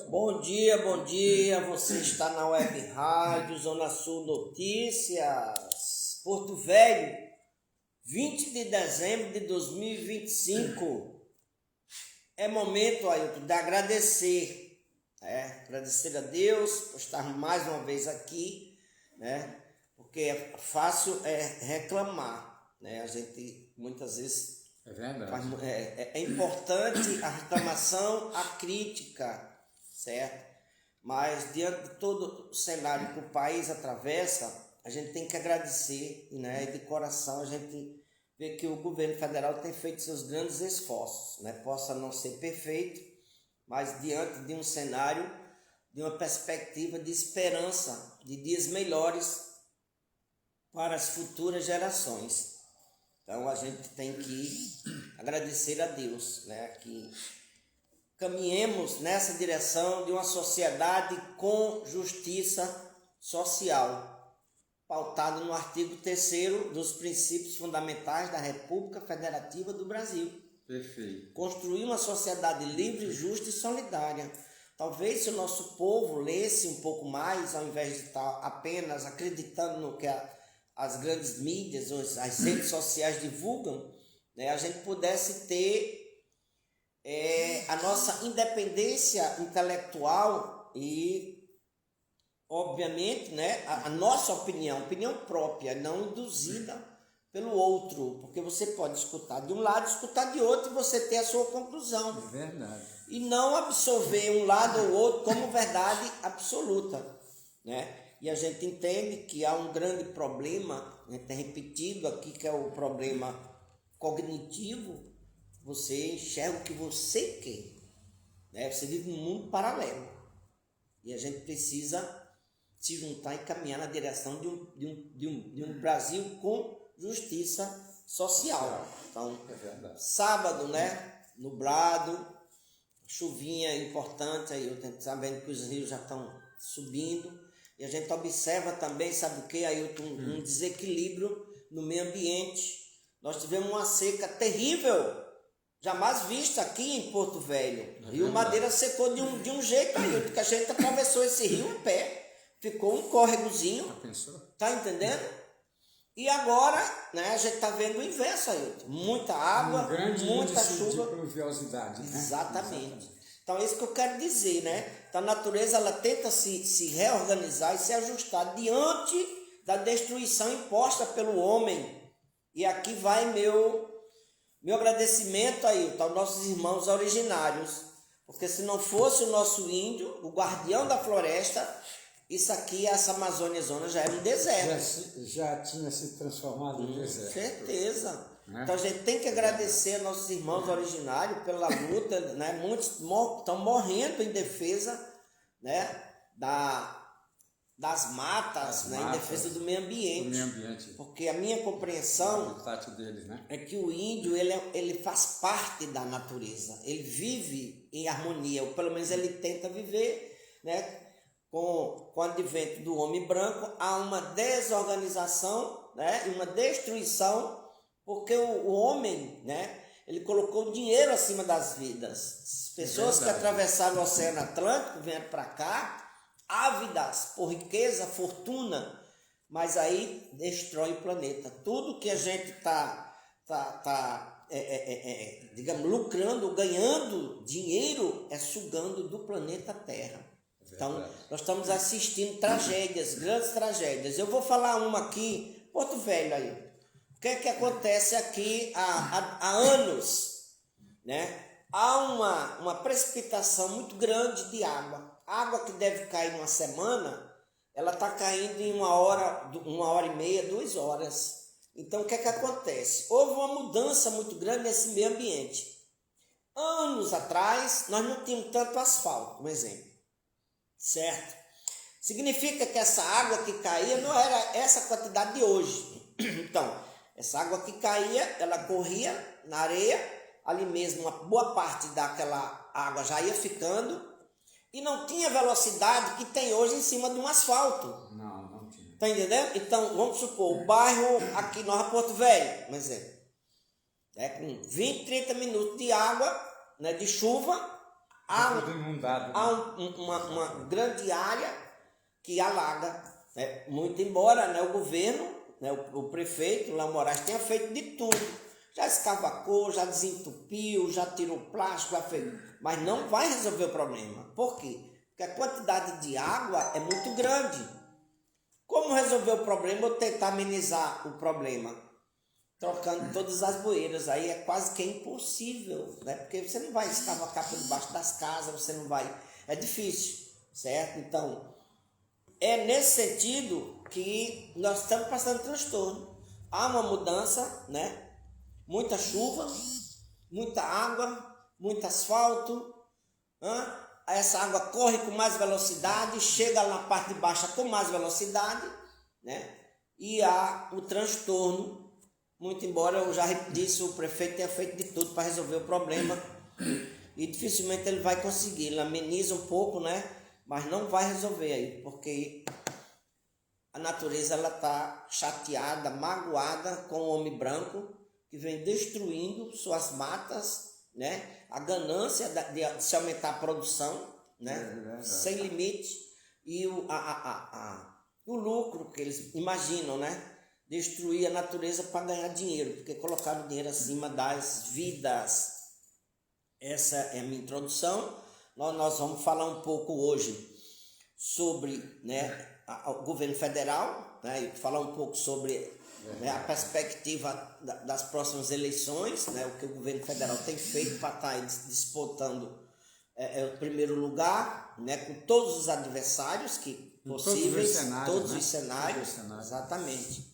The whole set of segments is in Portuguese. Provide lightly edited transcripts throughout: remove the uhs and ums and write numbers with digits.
Bom dia, você está na Web Rádio Zona Sul Notícias, Porto Velho, 20 de dezembro de 2025. É momento, Ailton, de agradecer, agradecer a Deus por estar mais uma vez aqui, porque é fácil reclamar, a gente muitas vezes... É verdade. É importante a reclamação, a crítica, certo? Mas diante de todo o cenário que o país atravessa, a gente tem que agradecer, e de coração a gente vê que o governo federal tem feito seus grandes esforços, Possa não ser perfeito, mas diante de um cenário, de uma perspectiva de esperança, de dias melhores para as futuras gerações. Então a gente tem que agradecer a Deus, que caminhemos nessa direção de uma sociedade com justiça social, pautada no artigo 3º dos princípios fundamentais da República Federativa do Brasil. Perfeito. Construir uma sociedade livre, justa e solidária. Talvez se o nosso povo lesse um pouco mais, ao invés de estar apenas acreditando no que as grandes mídias, as redes sociais divulgam, a gente pudesse ter a nossa independência intelectual e, obviamente, a nossa opinião própria, não induzida pelo outro, porque você pode escutar de um lado, escutar de outro e você ter a sua conclusão. É verdade. E não absorver um lado ou outro como verdade absoluta, E a gente entende que há um grande problema, tem repetido aqui, que é o problema cognitivo. Você enxerga o que você quer, Você vive num mundo paralelo. E a gente precisa se juntar e caminhar na direção de um Brasil com justiça social. Então, sábado, nublado, chuvinha importante, aí eu tô sabendo que os rios já estão subindo. E a gente observa também, sabe o que, Ailton? Um desequilíbrio no meio ambiente. Nós tivemos uma seca terrível, jamais vista aqui em Porto Velho. O Rio Madeira secou de um jeito, Ailton, que a gente atravessou esse rio a pé. Ficou um córregozinho. Tá entendendo? E agora, a gente tá vendo o inverso, Ailton. Muita água, muita chuva. De pluviosidade, Exatamente. Então, é isso que eu quero dizer, Então, a natureza, ela tenta se reorganizar e se ajustar diante da destruição imposta pelo homem. E aqui vai meu agradecimento aí, aos nossos irmãos originários. Porque se não fosse o nosso índio, o guardião da floresta, isso aqui, essa Amazônia Zona, já era um deserto. Já tinha se transformado em deserto. Certeza. Então a gente tem que agradecer a nossos irmãos originários pela luta, Muitos estão morrendo em defesa, das matas, em defesa do meio ambiente. Porque a minha compreensão deles, é que o índio ele faz parte da natureza, ele vive em harmonia, ou pelo menos ele tenta viver, com o advento do homem branco, há uma desorganização, e uma destruição. Porque o homem, ele colocou o dinheiro acima das vidas. As pessoas que atravessaram o Oceano Atlântico vieram para cá, ávidas por riqueza, fortuna, mas aí destrói o planeta. Tudo que a gente digamos, lucrando, ganhando dinheiro, é sugando do planeta Terra. Então, nós estamos assistindo tragédias, grandes tragédias. Eu vou falar uma aqui, Porto Velho aí. O que é que acontece aqui há anos, Há uma precipitação muito grande de água. A água que deve cair numa semana, ela está caindo em 1h30, 2 horas. Então, o que é que acontece? Houve uma mudança muito grande nesse meio ambiente. Anos atrás, nós não tínhamos tanto asfalto, por exemplo, certo? Significa que essa água que caía não era essa quantidade de hoje. Então, essa água que caía, ela corria na areia, ali mesmo uma boa parte daquela água já ia ficando e não tinha velocidade que tem hoje em cima de um asfalto. Não tinha. Tá entendendo? Então, vamos supor, o bairro aqui Nova Porto Velho, por exemplo, com 20, 30 minutos de água, de chuva, há, tudo inundado. há uma grande área que alaga, né? Muito embora, né, o governo, né, o prefeito Léo Moraes tenha feito de tudo. Já escavacou, já desentupiu, já tirou plástico, já fez, mas não vai resolver o problema. Por quê? Porque a quantidade de água é muito grande. Como resolver o problema ou tentar amenizar o problema? Trocando todas as bueiras, aí é quase que impossível, né? Porque você não vai escavacar por debaixo das casas, você não vai, é difícil, certo? Então, é nesse sentido que nós estamos passando transtorno. Há uma mudança, né? Muita chuva, muita água, muito asfalto, essa água corre com mais velocidade, chega na parte de baixo com mais velocidade, né? E há o transtorno, muito embora eu já disse, o prefeito tenha feito de tudo para resolver o problema e dificilmente ele vai conseguir. Ele ameniza um pouco, né? Mas não vai resolver aí, porque a natureza ela está chateada, magoada com o homem branco que vem destruindo suas matas, né? A ganância de se aumentar a produção, né? Sem limite, e o lucro que eles imaginam, né? Destruir a natureza para ganhar dinheiro, porque colocaram dinheiro acima das vidas. Essa é a minha introdução. Nós vamos falar um pouco hoje sobre, né, o governo federal, né, e falar um pouco sobre, né, a perspectiva das próximas eleições, né, o que o governo federal tem feito para estar disputando o primeiro lugar, né, com todos os adversários possíveis, todos os cenários, exatamente.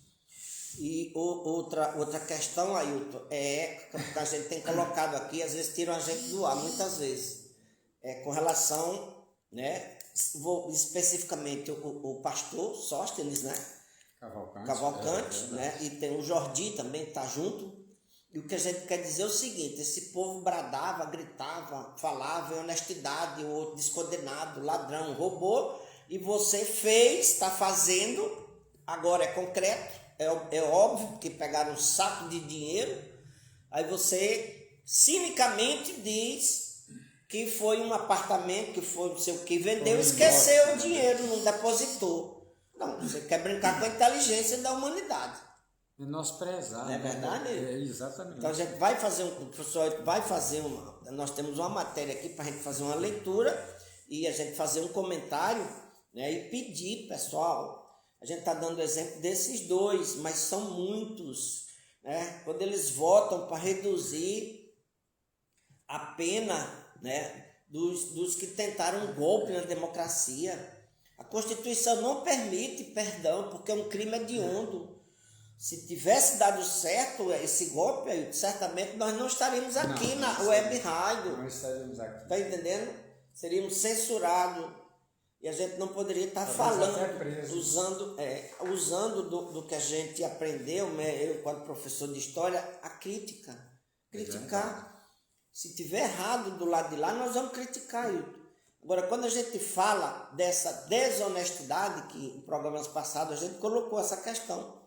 E outra questão, Ailton, que a gente tem colocado aqui, às vezes tiram a gente do ar, muitas vezes, com relação, né, especificamente o pastor Sóstenes, né, Cavalcante, né, e tem o Jordi também que está junto. E o que a gente quer dizer é o seguinte: esse povo bradava, gritava, falava em honestidade, o outro descondenado, ladrão, roubou, e você fez, está fazendo, agora é concreto, é óbvio que pegaram um saco de dinheiro, aí você cinicamente diz que foi um apartamento, que foi não sei o que, vendeu, esqueceu o dinheiro, não depositou. Não, você quer brincar com a inteligência da humanidade. Menosprezar. Não é verdade? Exatamente. Então a gente vai fazer o professor vai fazer nós temos uma matéria aqui para a gente fazer uma leitura e a gente fazer um comentário, né, e pedir, pessoal, a gente está dando exemplo desses dois, mas são muitos, né? Quando eles votam para reduzir a pena, né, dos que tentaram um golpe na democracia, a Constituição não permite perdão, porque é um crime hediondo. Se tivesse dado certo esse golpe, certamente nós não estaríamos aqui na Web Rádio. Não estaríamos aqui. Está entendendo? Seríamos censurados. E a gente não poderia estar falando, usando do que a gente aprendeu, né? Eu, quando professor de história, a crítica. Criticar. Se tiver errado do lado de lá, nós vamos criticar isso. Agora, quando a gente fala dessa desonestidade, que em programas passados a gente colocou essa questão,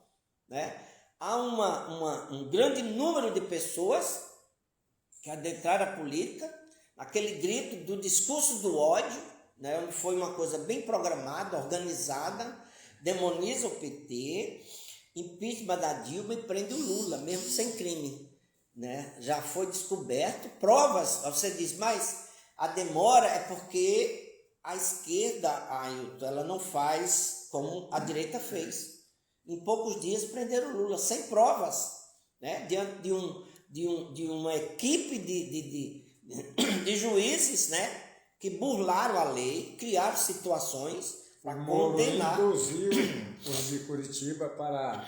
né? Há um grande número de pessoas que adentraram a política, aquele grito do discurso do ódio, né, onde foi uma coisa bem programada, organizada, demoniza o PT, impeachment da Dilma e prende o Lula, mesmo sem crime, né? Já foi descoberto, provas, você diz, mas a demora é porque a esquerda, Ailton, ela não faz como a direita fez. Em poucos dias prenderam o Lula, sem provas, né? Diante de uma equipe de juízes, né, que burlaram a lei, criaram situações para condenar. Induziu os de Curitiba para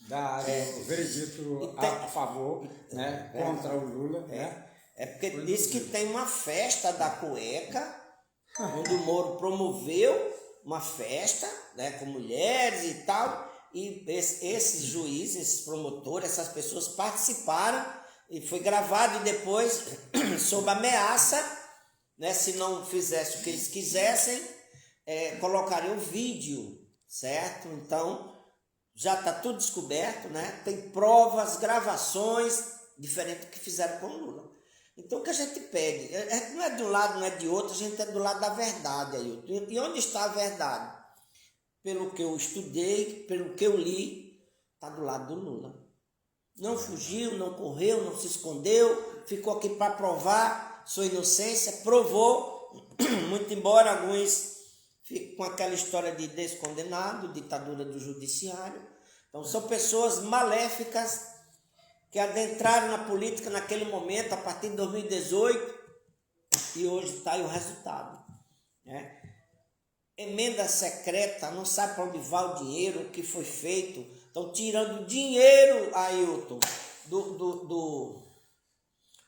dar o veredito a favor, né, contra o Lula. É porque diz que tem uma festa da cueca, onde o Moro promoveu uma festa, né, com mulheres e tal, e esses juízes, esses promotores, essas pessoas participaram, e foi gravado e depois, sob ameaça, né, se não fizesse o que eles quisessem, colocariam o vídeo, certo? Então, já está tudo descoberto, né? Tem provas, gravações, diferente do que fizeram com o Lula. Então o que a gente pede? Não é de um lado, não é de outro, a gente é do lado da verdade, Ailton. E onde está a verdade? Pelo que eu estudei, pelo que eu li, está do lado do Lula. Não fugiu, não correu, não se escondeu, ficou aqui para provar sua inocência, provou, muito embora alguns fiquem com aquela história de descondenado, ditadura do judiciário. Então são pessoas maléficas que adentraram na política naquele momento, a partir de 2018, e hoje está aí o resultado, né? Emenda secreta, não sabe para onde vai o dinheiro, o que foi feito. Estão tirando dinheiro, Ailton,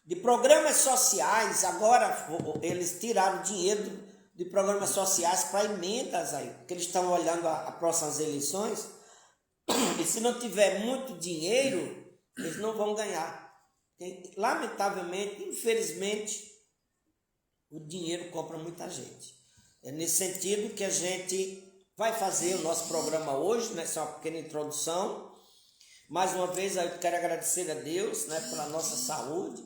de programas sociais. Agora eles tiraram dinheiro de programas sociais para emendas, Ailton, porque eles estão olhando as próximas eleições. E se não tiver muito dinheiro, eles não vão ganhar. Lamentavelmente, infelizmente, o dinheiro compra muita gente. É nesse sentido que a gente vai fazer o nosso programa hoje, né? Essa é uma pequena introdução. Mais uma vez eu quero agradecer a Deus, né, pela nossa saúde,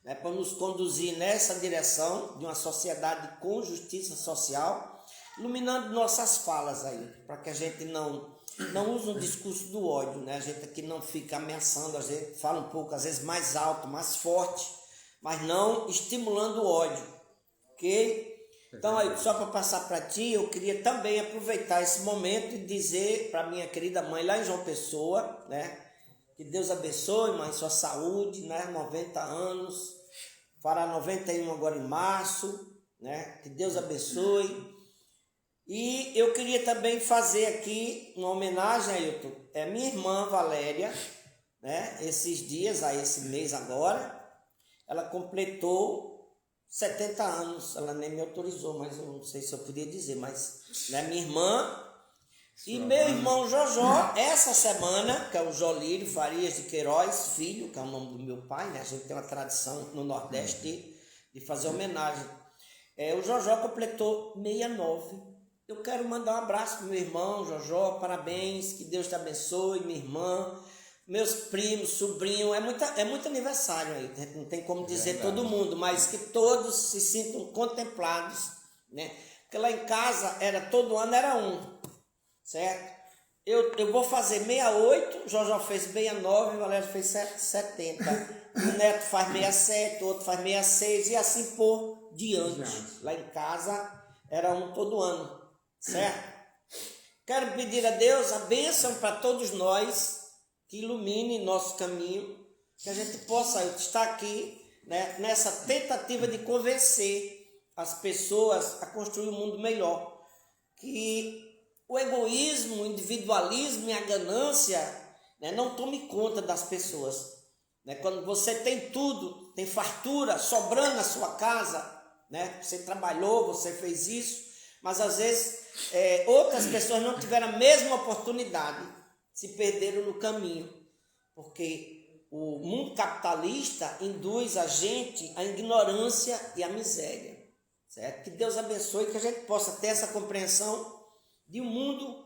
né, por nos conduzir nessa direção de uma sociedade com justiça social, iluminando nossas falas aí, para que a gente não use um discurso do ódio, né? A gente aqui não fica ameaçando, a gente fala um pouco, às vezes mais alto, mais forte, mas não estimulando o ódio, ok? Então, aí, só para passar para ti, eu queria também aproveitar esse momento e dizer para minha querida mãe lá em João Pessoa, né? Que Deus abençoe, mãe, sua saúde, né? 90 anos, fará 91 agora em março, né? Que Deus abençoe. E eu queria também fazer aqui uma homenagem, Ailton, minha irmã Valéria, né? Esses dias, esse mês agora, ela completou 70 anos, ela nem me autorizou, mas eu não sei se eu podia dizer, mas né, minha irmã e meu irmão Jojó, essa semana, que é o Jolírio Farias de Queiroz, filho, que é o nome do meu pai, né? A gente tem uma tradição no Nordeste de fazer homenagem. O Jojó completou 69. Eu quero mandar um abraço para meu irmão Jojó, parabéns, que Deus te abençoe, minha irmã, meus primos, sobrinhos, é muito aniversário aí, não tem como dizer todo mundo, mas que todos se sintam contemplados, né? Porque lá em casa todo ano era um, certo? Eu vou fazer 68, Jojó fez 69, o Valério fez 70, o Neto faz 67, o outro faz 66 e assim por diante. Lá em casa era um todo ano, certo? Quero pedir a Deus a bênção para todos nós, que ilumine nosso caminho, que a gente possa estar aqui, né, nessa tentativa de convencer as pessoas a construir um mundo melhor. Que o egoísmo, o individualismo e a ganância, né, não tome conta das pessoas. Né? Quando você tem tudo, tem fartura sobrando na sua casa, né? Você trabalhou, você fez isso, mas às vezes outras pessoas não tiveram a mesma oportunidade, se perderam no caminho, porque o mundo capitalista induz a gente à ignorância e à miséria, certo? Que Deus abençoe, que a gente possa ter essa compreensão de um mundo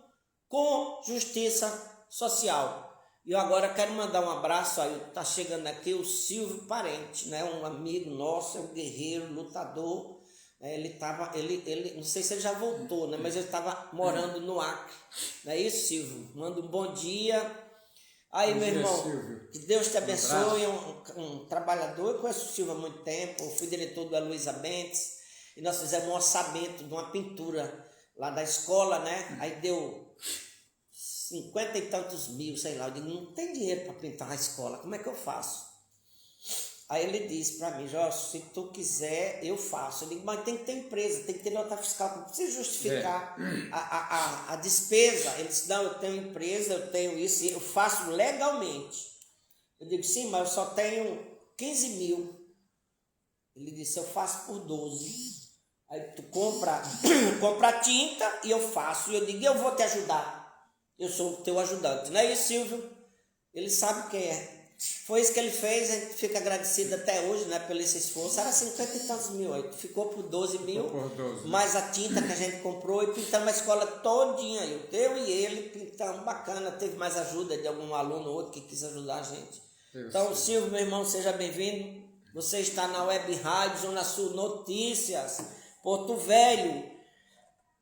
com justiça social. E eu agora quero mandar um abraço, aí está chegando aqui o Silvio Parente, né? Um amigo nosso, é um guerreiro, lutador. Ele não sei se ele já voltou, né? Mas ele estava morando no Acre. Não é isso, Silvio? Manda um bom dia. Aí, meu irmão, Silvio, que Deus te abençoe. Um trabalhador, eu conheço o Silvio há muito tempo, eu fui diretor da Luísa Bentes, e nós fizemos um orçamento de uma pintura lá da escola, né? Aí deu 50 e tantos mil, sei lá. Eu digo, não tem dinheiro para pintar a escola, como é que eu faço? Aí ele disse para mim, Jorge, se tu quiser, eu faço. Eu digo, mas tem que ter empresa, tem que ter nota fiscal, não precisa justificar a despesa. Ele disse, não, eu tenho empresa, eu tenho isso, e eu faço legalmente. Eu digo, sim, mas eu só tenho 15 mil. Ele disse, eu faço por 12. Aí tu compra tinta e eu faço. E eu digo, eu vou te ajudar. Eu sou o teu ajudante. Não é isso, Silvio? Ele sabe quem é. Foi isso que ele fez, a gente fica agradecido até hoje, né, pelo esse esforço. Era 50 e tantos mil, aí ficou por 12 mil, mais a tinta que a gente comprou e pintamos a escola todinha. Eu e ele pintamos, bacana, teve mais ajuda de algum aluno ou outro que quis ajudar a gente. Então, Silvio, meu irmão, seja bem-vindo. Você está na Web Rádio Zona Sul Notícias, Porto Velho,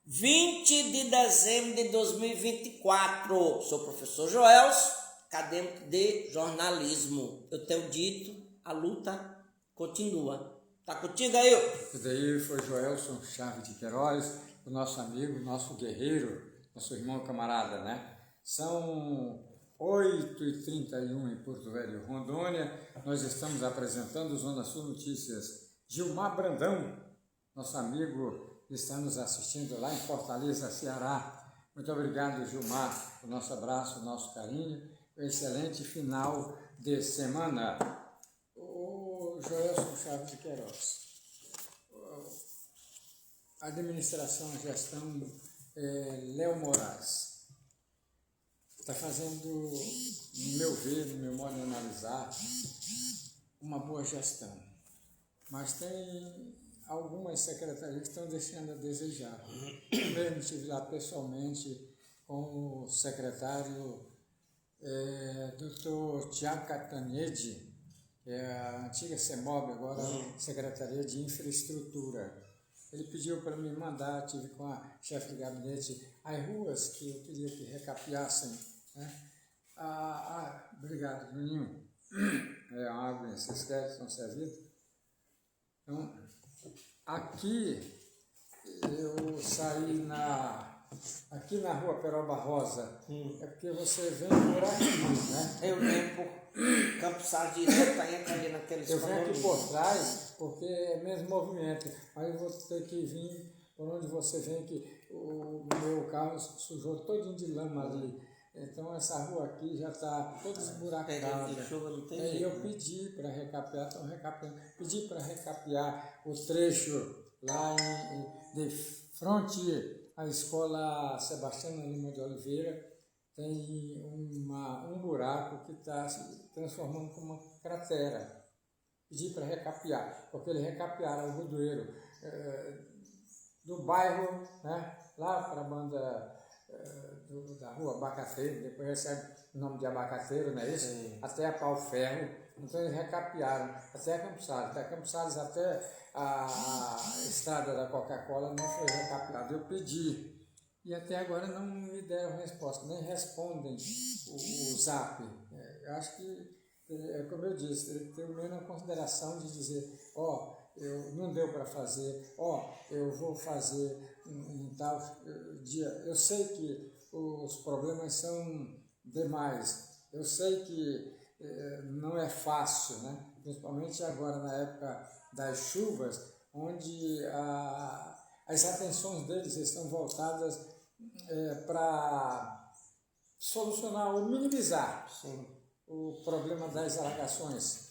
20 de dezembro de 2024. Sou o professor Joelson, acadêmico de jornalismo. Eu tenho dito, a luta continua. Tá contigo aí? Isso daí foi Joelson Chaves de Queiroz, o nosso amigo, nosso guerreiro, nosso irmão camarada, né? São 8h31 em Porto Velho, Rondônia. Nós estamos apresentando Zona Sul Notícias. Gilmar Brandão, nosso amigo, está nos assistindo lá em Fortaleza, Ceará. Muito obrigado, Gilmar, o nosso abraço, o nosso carinho. Um excelente final de semana. O Joelson Chaves de Queiroz. Administração e gestão Léo Moraes. Está fazendo, no meu ver, no meu modo de analisar, uma boa gestão. Mas tem algumas secretarias que estão deixando a desejar. Eu mesmo estive lá pessoalmente com o secretário Dr. Tiago Catanede, que é a antiga CEMOB, agora Secretaria de Infraestrutura. Ele pediu para me mandar, tive com a chefe de gabinete, as ruas que eu queria que recapeassem. Né? Obrigado, Juninho. A água e esses créditos são servidos. Então, aqui eu saí aqui na rua Peroba Rosa, é porque você vem por aqui, né? Eu venho por Campos Salles direto, ali naqueles eu venho aqui por trás, porque é mesmo movimento, mas eu vou ter que vir por onde você vem, que o meu carro sujou todinho de lama ali. Então essa rua aqui já está toda esburacada. E eu pedi para recapear, estão recapeando. Pedi para recapear o trecho lá de frente à escola Sebastiana Lima de Oliveira. Tem um buraco que está se transformando como uma cratera. Pedi para recapear, porque eles recapearam o rodoeiro do bairro, né, lá para a banda da rua Abacateiro, depois recebe o nome de Abacateiro, não é isso? Sim. Até a Pau Ferro. Então eles recapearam até Campos Salles. Da Campos Salles até a estrada da Coca-Cola não foi recapeada. Eu pedi. E até agora não me deram resposta, nem respondem o zap. Eu acho que, como eu disse, tem menos consideração de dizer, não deu para fazer, eu vou fazer em tal dia. Eu sei que os problemas são demais, eu sei que não é fácil, né? Principalmente agora na época das chuvas, onde as atenções deles estão voltadas para solucionar ou minimizar o problema das alagações.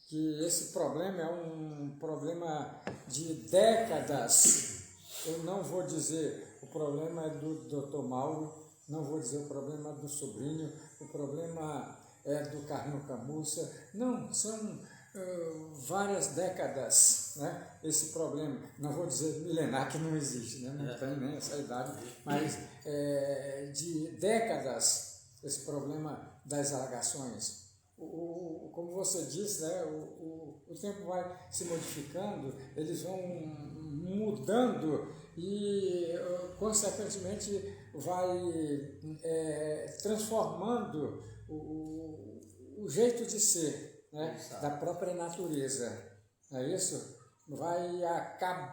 Que esse problema é um problema de décadas. Eu não vou dizer o problema é do Dr. Mauro, não vou dizer o problema do sobrinho, o problema é do Carlinho Camussa. Não, são várias décadas, né, esse problema. Não vou dizer milenar, que não existe, né, não tem nem essa idade, mas de décadas esse problema das alagações. Como você disse, né, o tempo vai se modificando, eles vão mudando e, consequentemente, vai transformando o jeito de ser, né, da própria natureza. Não é isso?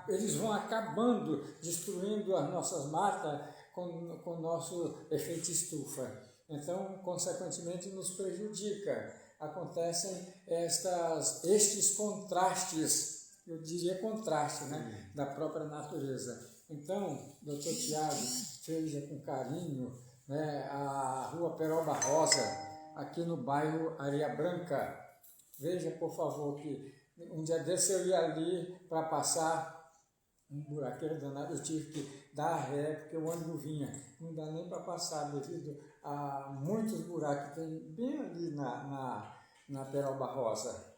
Eles vão acabando, destruindo as nossas matas com o nosso efeito estufa. Então, consequentemente, nos prejudica. Acontecem estes contrastes, eu diria contraste, né, da própria natureza. Então, doutor Tiago, veja com carinho, né, a rua Peroba Rosa, aqui no bairro Areia Branca. Veja, por favor, que um dia desse eu ia ali para passar um buraqueiro danado, eu tive que dar ré, porque o ônibus vinha. Não dá nem para passar, devido a muitos buracos que tem bem ali na Peroba Rosa.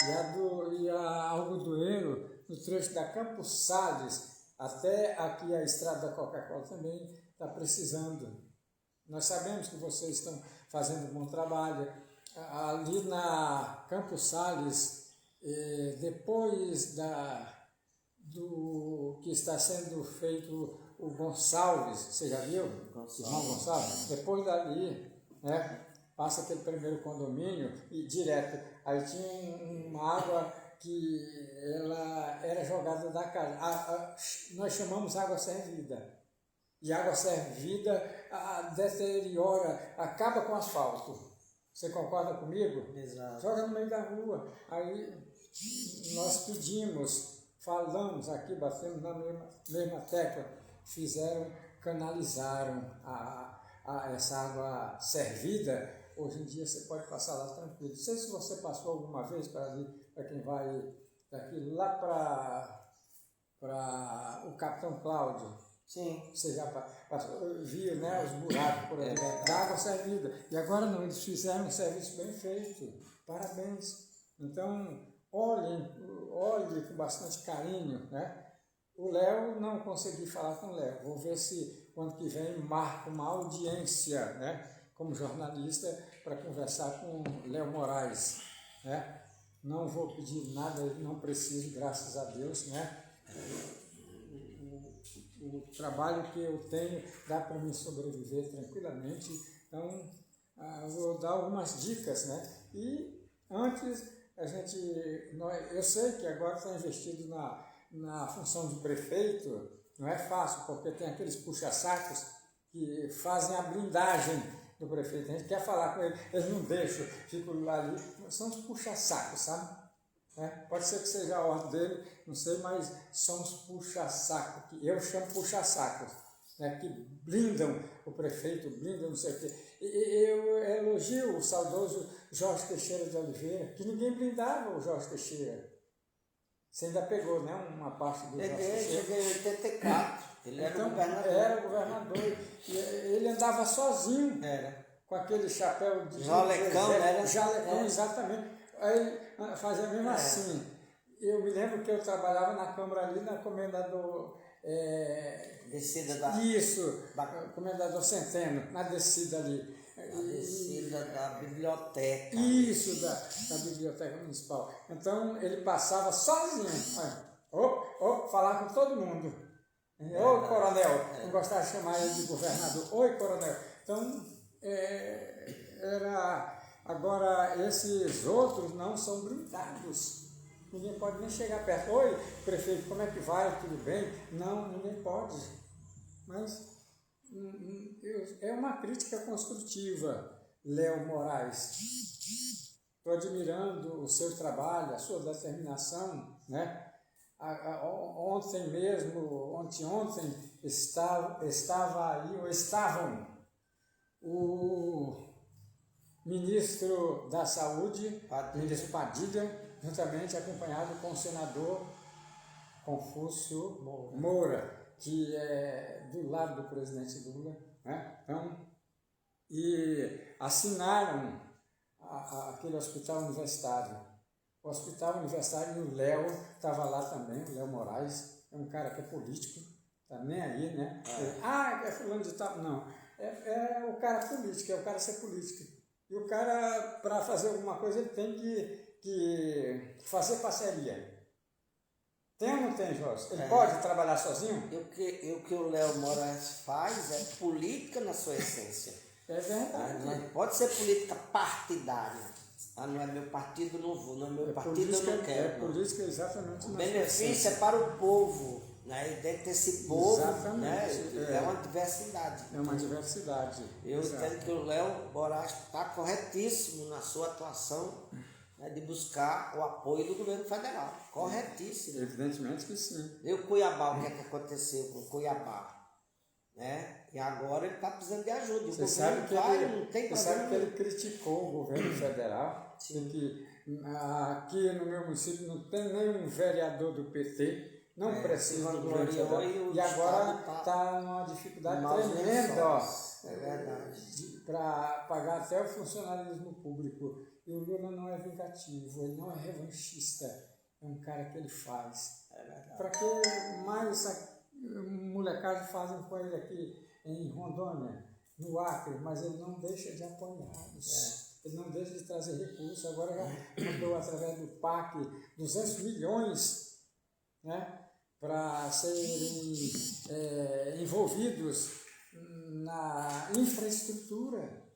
E a Algodoeiro, no trecho da Campos Salles, até aqui a estrada da Coca-Cola também está precisando. Nós sabemos que vocês estão fazendo um bom trabalho. Ali na Campos Salles, depois do que está sendo feito o Gonçalves, você já viu? Irmão Gonçalves? Depois dali, né, passa aquele primeiro condomínio e direto. Aí tinha uma água que ela era jogada da casa. Nós chamamos água servida. E água servida deteriora, acaba com o asfalto. Você concorda comigo? Exato. Joga no meio da rua. Aí nós pedimos, falamos aqui, batemos na mesma tecla, canalizaram essa água servida. Hoje em dia você pode passar lá tranquilo. Não sei se você passou alguma vez para quem vai daqui lá para o Capitão Cláudio. Sim. Você já viu, né, os buracos por aí, da água servida. E agora não, eles fizeram um serviço bem feito. Parabéns. Então, olhe com bastante carinho, né? O Léo, não consegui falar com o Léo. Vou ver se ano que vem marco uma audiência, né, como jornalista, para conversar com o Léo Moraes, né? Não vou pedir nada, não preciso, graças a Deus, né? O trabalho que eu tenho dá para me sobreviver tranquilamente. Então, vou dar algumas dicas, né? E antes, eu sei que agora está investido na função de prefeito, não é fácil, porque tem aqueles puxa-sacos que fazem a blindagem do prefeito. A gente quer falar com ele, eles não deixam, ficam lá ali. São os puxa-sacos, sabe? Pode ser que seja a ordem dele, não sei, mas são os puxa-sacos, que eu chamo puxa-sacos, né, que blindam o prefeito, blindam não sei o quê. Eu elogio o saudoso Jorge Teixeira de Oliveira, que ninguém blindava o Jorge Teixeira. Você ainda pegou, né, uma parte do Jorge Teixeira. Cheguei em 84, ele era governador. Era governador, e ele andava sozinho, com aquele chapéu de jalecão, né? Jalecão, exatamente. Aí fazia mesmo assim. Eu me lembro que eu trabalhava na Câmara ali, na Comendador... descida da... Isso, Comendador Centeno, na descida ali. Na descida da biblioteca. Isso, da Biblioteca Municipal. Então, ele passava sozinho. Falar com todo mundo. Ô, coronel. Não gostava de chamar ele de governador. Oi, coronel. Então, Agora, esses outros não são blindados. Ninguém pode nem chegar perto. Oi, prefeito, como é que vai? Tudo bem? Não, ninguém pode. Mas é uma crítica construtiva, Léo Moraes. Estou admirando o seu trabalho, a sua determinação, né? Ontem estava aí, ou estavam, o ministro da Saúde, ministro Padilha, juntamente acompanhado com o senador Confúcio Moura, que é do lado do presidente Lula, né? Então, e assinaram aquele hospital universitário. O hospital universitário, e o Léo estava lá também, o Léo Moraes, é um cara que é político, tá nem aí, né? É fulano de tal, não. É o cara político, é o cara ser político. E o cara, para fazer alguma coisa, ele tem que fazer parceria. Tem ou não tem, Jorge? Ele pode trabalhar sozinho? O que o Léo Moraes faz é política na sua essência. É verdade. Não pode ser política partidária. Não é meu partido, não vou. Não é meu partido, política, eu não quero. É política exatamente. O benefício é para o povo. Né? E dentro desse povo, né? É uma diversidade. É uma diversidade. Eu entendo que o Léo Moraes está corretíssimo na sua atuação, né, de buscar o apoio do governo federal. Corretíssimo. Evidentemente que sim. E o Cuiabá, o que é que aconteceu com o Cuiabá? Né? E agora ele está precisando de ajuda. Você sabe que ele criticou o governo federal, que aqui no meu município não tem nenhum vereador do PT. Não precisa do governo federal. E agora está numa dificuldade tremenda para pagar até o funcionalismo público. E o Lula não é vingativo, ele não é revanchista. É um cara que ele faz. Para que mais essa molecagem fazem com ele aqui em Rondônia, no Acre, mas ele não deixa de apoiá-los. ele não deixa de trazer recursos. Agora já mandou, através do PAC, 200 milhões, né, para serem envolvidos na infraestrutura,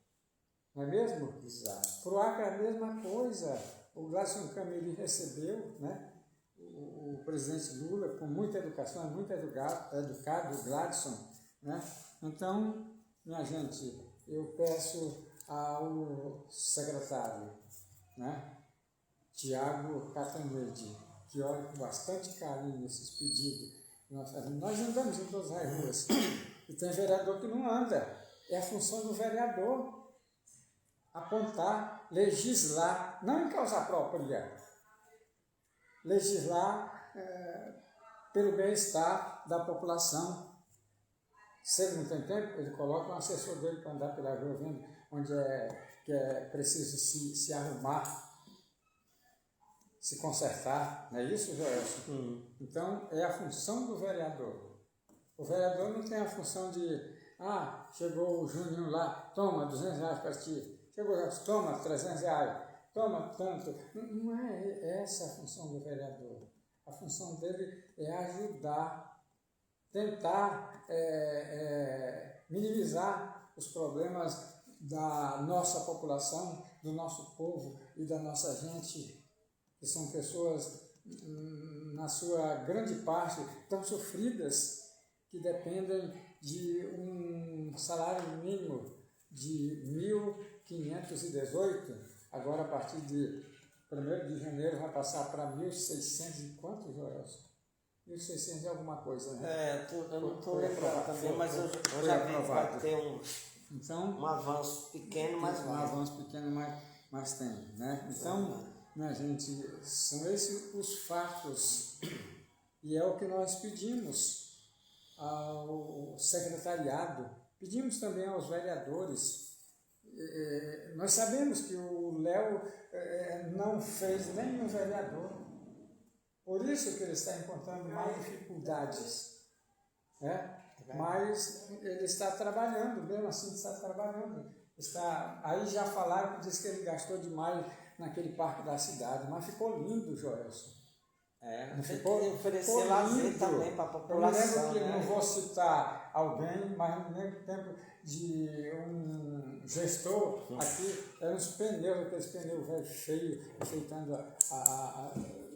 não é mesmo? Exato. Para o Acre é a mesma coisa. O Gladson Camille recebeu, né, o presidente Lula com muita educação, é muito educado, o Gladson, né? Então, minha gente, eu peço ao secretário, né, Tiago Catanhede, que olha com bastante carinho esses pedidos que nós fazemos. Nós andamos em todas as ruas e tem vereador que não anda. É a função do vereador apontar, legislar, não em causa própria, legislar pelo bem-estar da população. Se ele não tem tempo, ele coloca um assessor dele para andar pela rua, vendo onde que é preciso se arrumar, se consertar. Não é isso, Joelson? Então, é a função do vereador. O vereador não tem a função de, chegou o Juninho lá, toma R$200 para ti. Chegou, toma R$300, toma tanto. Não é essa a função do vereador. A função dele é ajudar, tentar minimizar os problemas da nossa população, do nosso povo e da nossa gente, que são pessoas, na sua grande parte, tão sofridas, que dependem de um salário mínimo de 1.518, agora a partir de 1º de janeiro vai passar para 1.600 e quanto, Joelson? 1.600 e alguma coisa, né? Eu não estou lembrando também, mas eu já vi que vai ter um avanço pequeno, mas um avanço pequeno, mas tem, né? Então, minha gente, são esses os fatos, e é o que nós pedimos ao secretariado, pedimos também aos vereadores. Nós sabemos que o Léo não fez nenhum vereador, por isso que ele está encontrando mais dificuldades, né? Mas ele está trabalhando, mesmo assim está trabalhando. Aí já falaram, disse que ele gastou demais naquele parque da cidade, mas ficou lindo, Joelson. Ficou oferecer lazer também para a população. Eu lembro que não vou citar alguém, mas no mesmo tempo de um gestor aqui, eram os pneus, aqueles pneus velho feio, enfeitando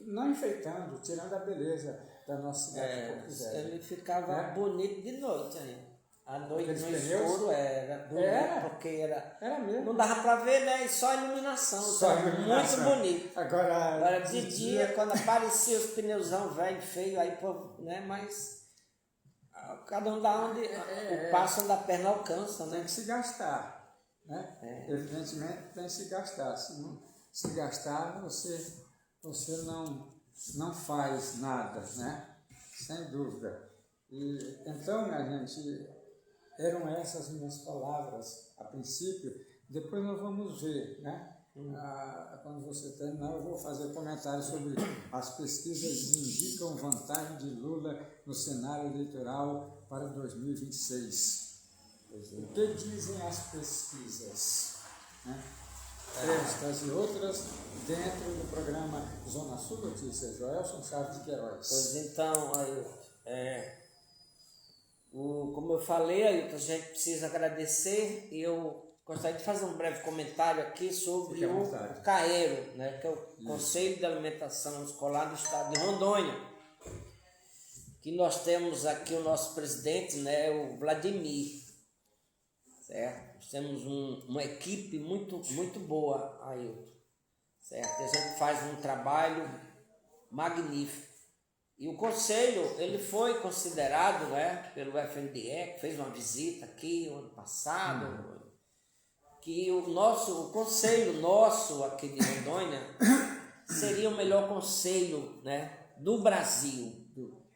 não enfeitando, tirando a beleza da nossa cidade. Ele ficava bonito de noite ainda. À noite no escuro era bonito, porque era mesmo. Não dava para ver, né? E só iluminação. Muito bonito. Agora de dia, quando aparecia os pneuzão velho, feio, aí, né? Mas cada um dá onde o passo da perna alcança, né? Tem que se gastar, né? Evidentemente tem que se gastar. Se não se gastar, você não faz nada, né? Sem dúvida. E então, minha gente, eram essas minhas palavras a princípio. Depois nós vamos ver, né? Quando você terminar, eu vou fazer comentários sobre as pesquisas que indicam vantagem de Lula no cenário eleitoral para 2026. O que dizem as pesquisas, né? Estas e outras dentro do programa Zona Sul Notícias, Joelson Chaves de Queiroz. Pois então, como eu falei, Ailton, a gente precisa agradecer, e eu gostaria de fazer um breve comentário aqui sobre o CAERO, né, que é o Conselho de Alimentação Escolar do Estado de Rondônia, que nós temos aqui o nosso presidente, né, o Vladimir, certo? Nós temos uma equipe muito, muito boa, Ailton, certo? A gente faz um trabalho magnífico. E o Conselho, ele foi considerado, né, pelo FNDE, que fez uma visita aqui o ano passado, que o Conselho nosso aqui de Rondônia seria o melhor conselho, né, do Brasil.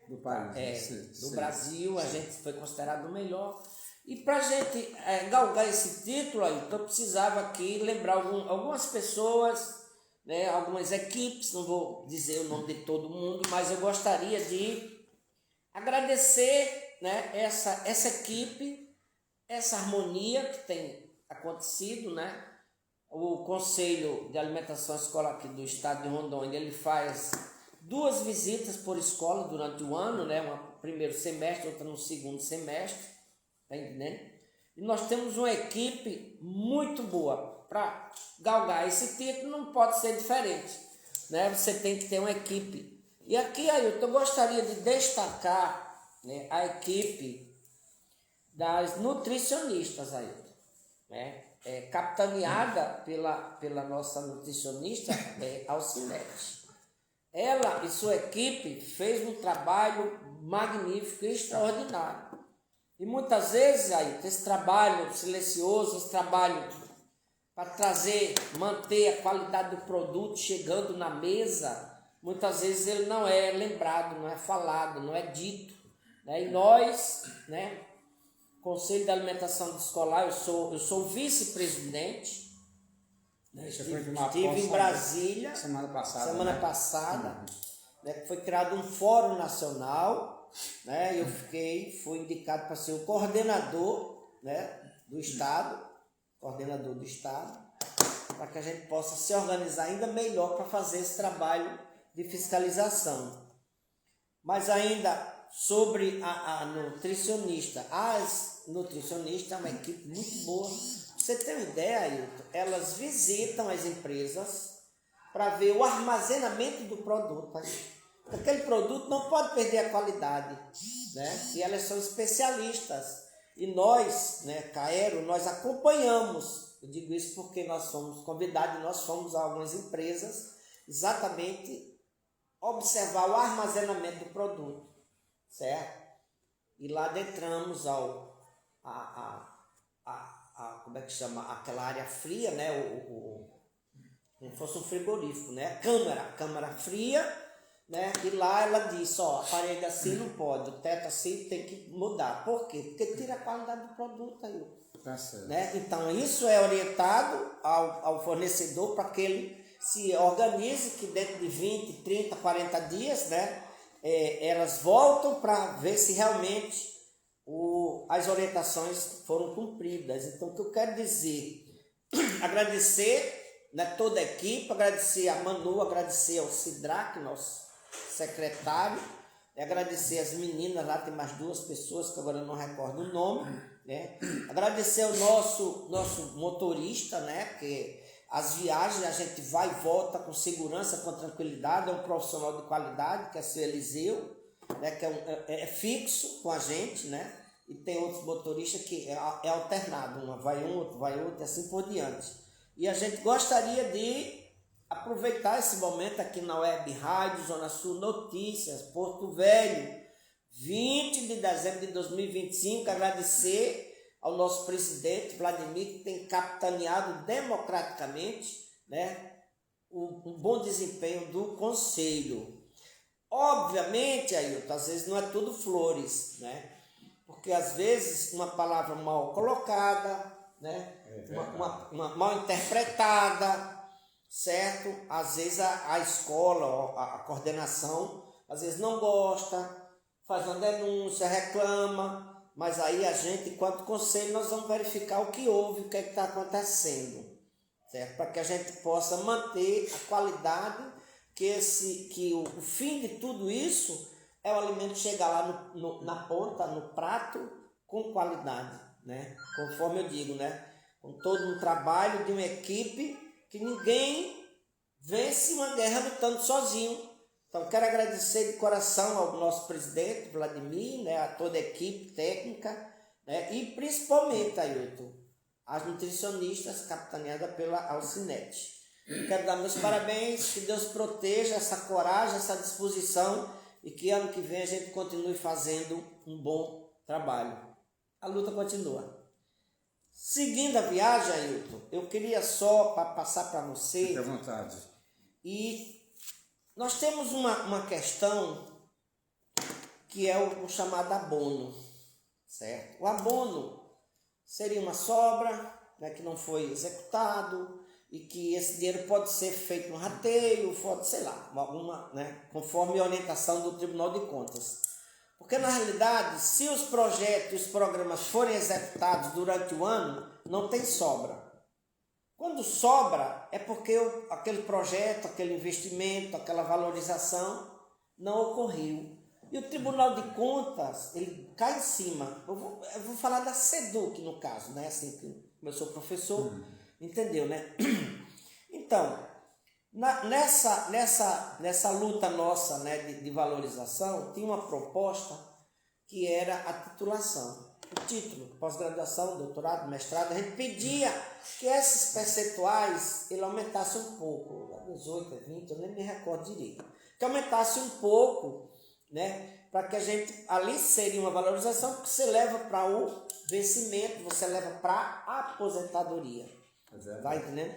Do país. Do Brasil, a gente foi considerado o melhor. E para a gente galgar esse título, eu precisava aqui lembrar algumas pessoas, né, algumas equipes, não vou dizer o nome de todo mundo, mas eu gostaria de agradecer, né, essa equipe, essa harmonia que tem acontecido, né, O Conselho de Alimentação Escolar aqui do estado de Rondônia, ele faz 2 visitas por escola durante o ano, né? Uma no primeiro semestre, outra no segundo semestre, tá entendendo? E nós temos uma equipe muito boa para galgar esse título, não pode ser diferente, né? Você tem que ter uma equipe. E aqui, Ailton, eu gostaria de destacar, né, a equipe das nutricionistas, Ailton, né? Capitaneada pela nossa nutricionista Alcinete. Ela e sua equipe fez um trabalho magnífico e extraordinário. E muitas vezes, Ailton, esse trabalho silencioso, esse trabalho para manter a qualidade do produto chegando na mesa, muitas vezes ele não é lembrado, não é falado, não é dito, né? E nós, né, Conselho de Alimentação Escolar, eu sou vice-presidente, né? Estive em Brasília semana passada, né? Foi criado um fórum nacional, né? Eu fui indicado para ser o coordenador, né, do estado, para que a gente possa se organizar ainda melhor para fazer esse trabalho de fiscalização. Mas ainda sobre a nutricionista, as nutricionistas é uma equipe muito boa. Você tem uma ideia, Ailton? Elas visitam as empresas para ver o armazenamento do produto. Aquele produto não pode perder a qualidade, né? E elas são especialistas. E nós, né, Caero, nós acompanhamos. Eu digo isso porque nós somos convidados, nós fomos a algumas empresas exatamente observar o armazenamento do produto, certo? E lá adentramos como é que chama? Aquela área fria, né? Como fosse um frigorífico, né? Câmara fria, né? E lá ela disse, ó, a parede assim não pode, o teto assim tem que mudar. Por quê? Porque tira a qualidade do produto aí. Tá certo. Né? Então isso é orientado ao fornecedor para que ele se organize, que dentro de 20, 30, 40 dias, né, elas voltam para ver se realmente as orientações foram cumpridas. Então, o que eu quero dizer, agradecer, né, toda a equipe, agradecer a Manu, agradecer ao Sidraque, nosso secretário, agradecer as meninas, lá tem mais 2 pessoas que agora eu não recordo o nome, né? Agradecer ao nosso motorista, né, que as viagens a gente vai e volta com segurança, com tranquilidade, é um profissional de qualidade, que é o seu Eliseu, né, que é fixo com a gente, né? E tem outros motoristas que é alternado, vai um, outro vai outro, e assim por diante. E a gente gostaria de aproveitar esse momento aqui na Web Rádio Zona Sul Notícias, Porto Velho, 20 de dezembro de 2025, agradecer ao nosso presidente Vladimir, que tem capitaneado democraticamente, né, um bom desempenho do Conselho. Obviamente, Ailton, às vezes não é tudo flores, né? Porque às vezes uma palavra mal colocada, né? Uma mal interpretada, certo? Às vezes a escola, a coordenação, às vezes não gosta, faz uma denúncia, reclama, mas aí a gente, enquanto conselho, nós vamos verificar o que houve, o que é que está acontecendo, certo? Para que a gente possa manter a qualidade, que o fim de tudo isso é o alimento chegar lá na ponta, no prato, com qualidade, né? Conforme eu digo, né? Com todo um trabalho de uma equipe, que ninguém vence uma guerra lutando sozinho. Então, quero agradecer de coração ao nosso presidente, Vladimir, né, a toda a equipe técnica, né, e principalmente, Ailton, as nutricionistas capitaneadas pela Alcinete. Quero dar meus parabéns, que Deus proteja essa coragem, essa disposição e que ano que vem a gente continue fazendo um bom trabalho. A luta continua. Seguindo a viagem, Ailton, eu queria só passar para você. Fique à vontade. E nós temos uma questão que é o chamado abono, certo? O abono seria uma sobra, né, que não foi executado e que esse dinheiro pode ser feito um rateio, pode, sei lá, né, conforme a orientação do Tribunal de Contas. Porque, na realidade, se os projetos e os programas forem executados durante o ano, não tem sobra. Quando sobra, é porque aquele projeto, aquele investimento, aquela valorização não ocorreu. E o Tribunal de Contas, ele cai em cima. Eu vou falar da SEDUC, no caso, né? Assim, como eu sou professor, entendeu, né? Então, nessa luta nossa, né, de valorização, tinha uma proposta que era a titulação. O título, pós-graduação, doutorado, mestrado, a gente pedia que esses percentuais ele aumentasse um pouco, 18, 20, eu nem me recordo direito, que aumentasse um pouco, né, para que a gente, ali seria uma valorização que você leva para o vencimento, você leva para a aposentadoria. Tá entendendo?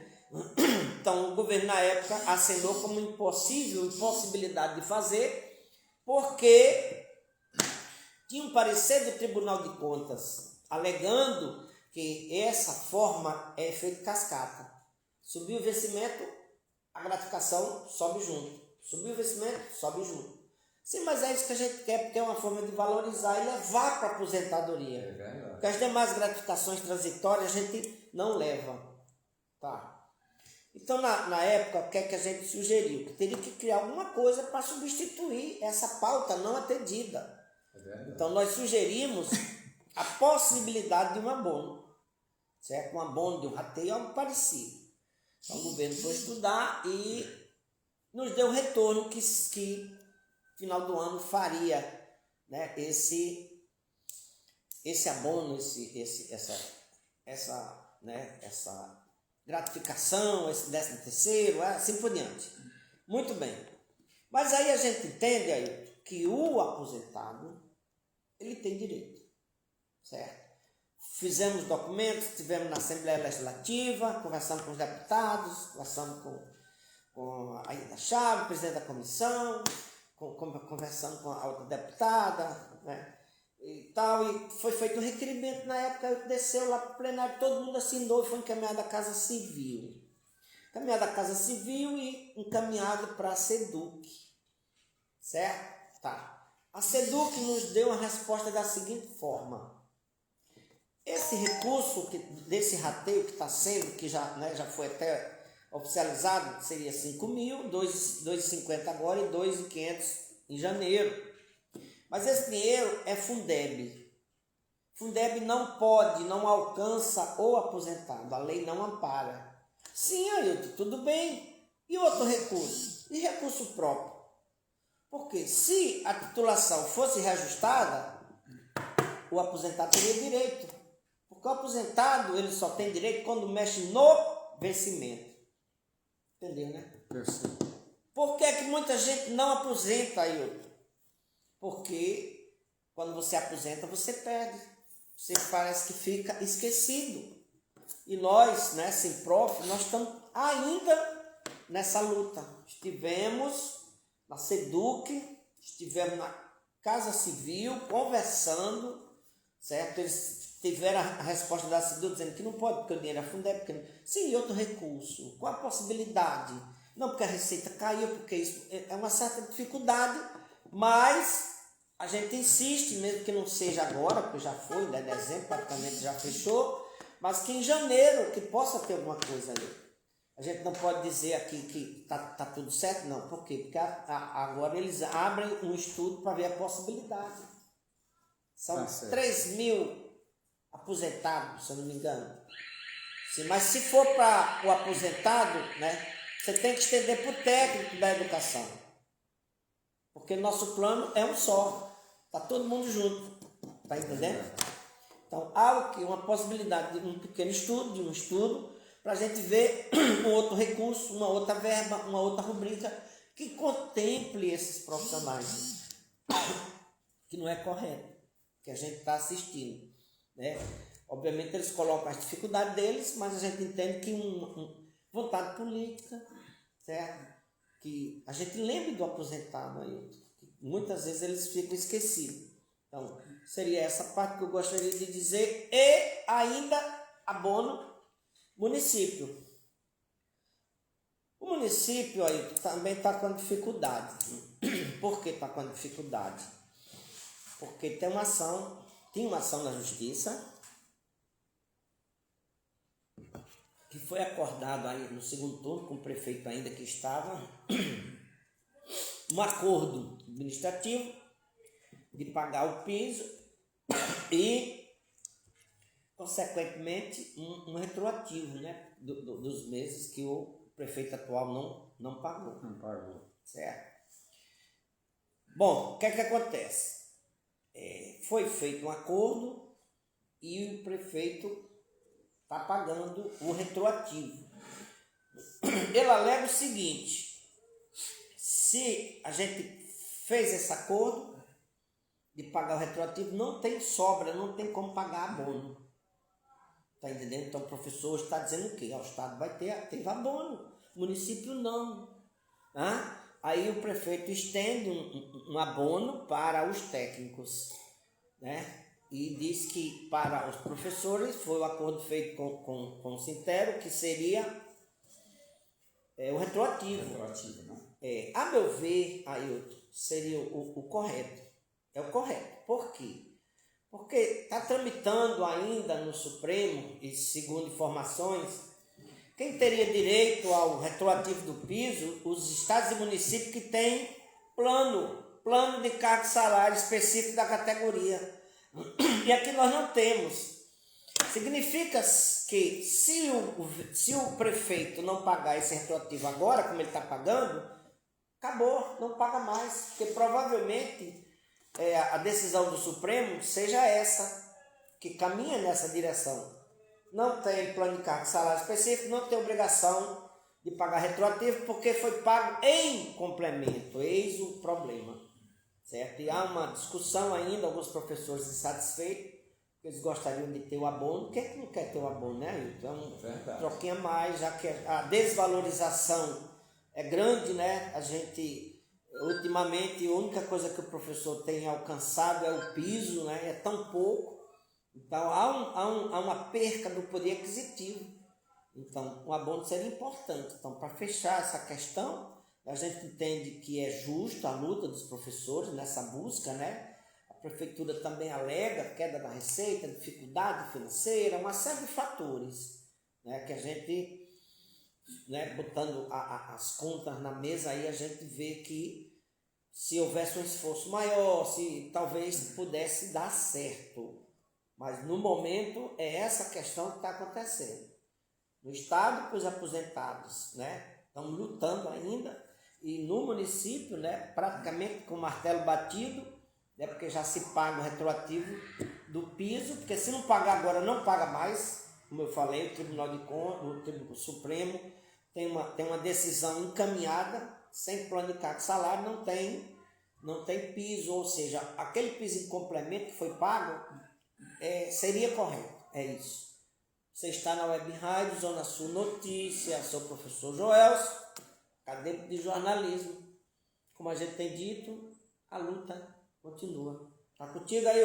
Então, o governo na época acenou como impossibilidade de fazer, porque tinha um parecer do Tribunal de Contas alegando que essa forma é efeito cascata. Subiu o vencimento, a gratificação sobe junto. Subiu o vencimento, sobe junto. Sim, mas é isso que a gente quer, porque é uma forma de valorizar e levar para a aposentadoria. Porque as demais gratificações transitórias a gente não leva. Tá? Então, na época, o que é que a gente sugeriu? Que teria que criar alguma coisa para substituir essa pauta não atendida. Então, nós sugerimos a possibilidade de um abono, certo? Um abono de um rateio, algo parecido. Então, o governo foi estudar e nos deu um retorno que final do ano faria, né, esse abono, essa gratificação, esse 13º, assim por diante. Muito bem. Mas aí a gente entende aí que o aposentado, ele tem direito, certo? Fizemos documentos, estivemos na Assembleia Legislativa, conversamos com os deputados, conversamos com a Ida Chaves, presidente da comissão, conversando com a outra deputada, né? E tal, e foi feito um requerimento na época, desceu lá para o plenário, todo mundo assinou e foi encaminhado à Casa Civil. Encaminhado à Casa Civil e encaminhado para a SEDUC, certo? Tá. A SEDUC nos deu a resposta da seguinte forma: esse recurso desse rateio que está sendo, que já foi até oficializado, seria 5 mil, 2,50 agora e 2.500 em janeiro. Mas esse dinheiro é Fundeb. Fundeb não pode, não alcança o aposentado. A lei não ampara. Sim, Ailton, tudo bem. E outro recurso? E recurso próprio? Porque se a titulação fosse reajustada, o aposentado teria direito. Porque o aposentado ele só tem direito quando mexe no vencimento. Entendeu, né? Por que é que muita gente não aposenta, Ailton? Porque quando você aposenta, você perde. Você parece que fica esquecido. E nós, né, Simprof, nós estamos ainda nessa luta. Estivemos na SEDUC, estivemos na Casa Civil, conversando, certo? Eles tiveram a resposta da SEDUC dizendo que não pode, porque o dinheiro é Fundeb, porque não. Sim, outro recurso. Qual a possibilidade? Não, porque a receita caiu, porque isso é uma certa dificuldade, mas a gente insiste, mesmo que não seja agora, porque já foi, né, dezembro praticamente já fechou, mas que em janeiro que possa ter alguma coisa ali. A gente não pode dizer aqui que tá tudo certo, não. Por quê? Porque agora eles abrem um estudo para ver a possibilidade. São 3 mil aposentados, se eu não me engano. Sim, mas se for para o aposentado, né, você tem que estender para o técnico da educação. Porque nosso plano é um só. Está todo mundo junto. Está entendendo? Então, há uma possibilidade de um pequeno estudo, para a gente ver um outro recurso, uma outra verba, uma outra rubrica que contemple esses profissionais. Que não é correto, que a gente está assistindo, né? Obviamente eles colocam as dificuldades deles, mas a gente entende que vontade política, certo? Que a gente lembre do aposentado aí, que muitas vezes eles ficam esquecidos. Então, seria essa parte que eu gostaria de dizer. E ainda abono município. O município aí também está com dificuldade. Por que está com dificuldade? Porque tinha uma ação na justiça que foi acordado aí no segundo turno, com o prefeito ainda que estava, um acordo administrativo de pagar o piso e, consequentemente, um retroativo, né, dos meses que o prefeito atual não pagou. Não pagou. Certo? Bom, o que é que acontece? Foi feito um acordo e o prefeito está pagando o retroativo. Ele alega o seguinte: se a gente fez esse acordo de pagar o retroativo, não tem sobra, não tem como pagar abono. Está entendendo? Então o professor está dizendo o quê? O Estado vai ter abono, o município não. Aí o prefeito estende um abono para os técnicos, né? E diz que para os professores foi o acordo feito com o Sintero, que seria o retroativo. Retroativo, né? A meu ver, Ailton, seria o correto. É o correto. Por quê? Porque está tramitando ainda no Supremo, e segundo informações, quem teria direito ao retroativo do piso, os estados e municípios que têm plano de cargo e salário específico da categoria. E aqui nós não temos. Significa que se o prefeito não pagar esse retroativo agora, como ele está pagando, acabou, não paga mais, porque provavelmente a decisão do Supremo seja essa, que caminha nessa direção. Não tem plano de cargo e salário específico, não tem obrigação de pagar retroativo, porque foi pago em complemento, eis o problema, certo? E há uma discussão ainda, alguns professores insatisfeitos, eles gostariam de ter o abono. Quem é que não quer ter o abono, né? Então, troquinha mais, já que a desvalorização é grande, né? A gente, ultimamente, a única coisa que o professor tem alcançado é o piso, né? É tão pouco. Então, há uma perca do poder aquisitivo. Então, o abono seria importante. Então, para fechar essa questão, a gente entende que é justa a luta dos professores nessa busca, né? A prefeitura também alega queda da receita, dificuldade financeira, uma série de fatores, né? Que a gente, né, botando as contas na mesa, aí a gente vê que se houvesse um esforço maior, se talvez pudesse dar certo. Mas no momento é essa questão que está acontecendo. No estado, os aposentados, né, estão lutando ainda, e no município, né, praticamente com o martelo batido, né, porque já se paga o retroativo do piso, porque se não pagar agora não paga mais, como eu falei, o Tribunal de Contas, o Tribunal Supremo tem uma decisão encaminhada, sem plano de cargo e salário, não tem piso, ou seja, aquele piso em complemento que foi pago seria correto, é isso. Você está na Web Rádio Zona Sul Notícias, sou o professor Joelson, acadêmico de jornalismo. Como a gente tem dito, a luta continua. Está contigo aí?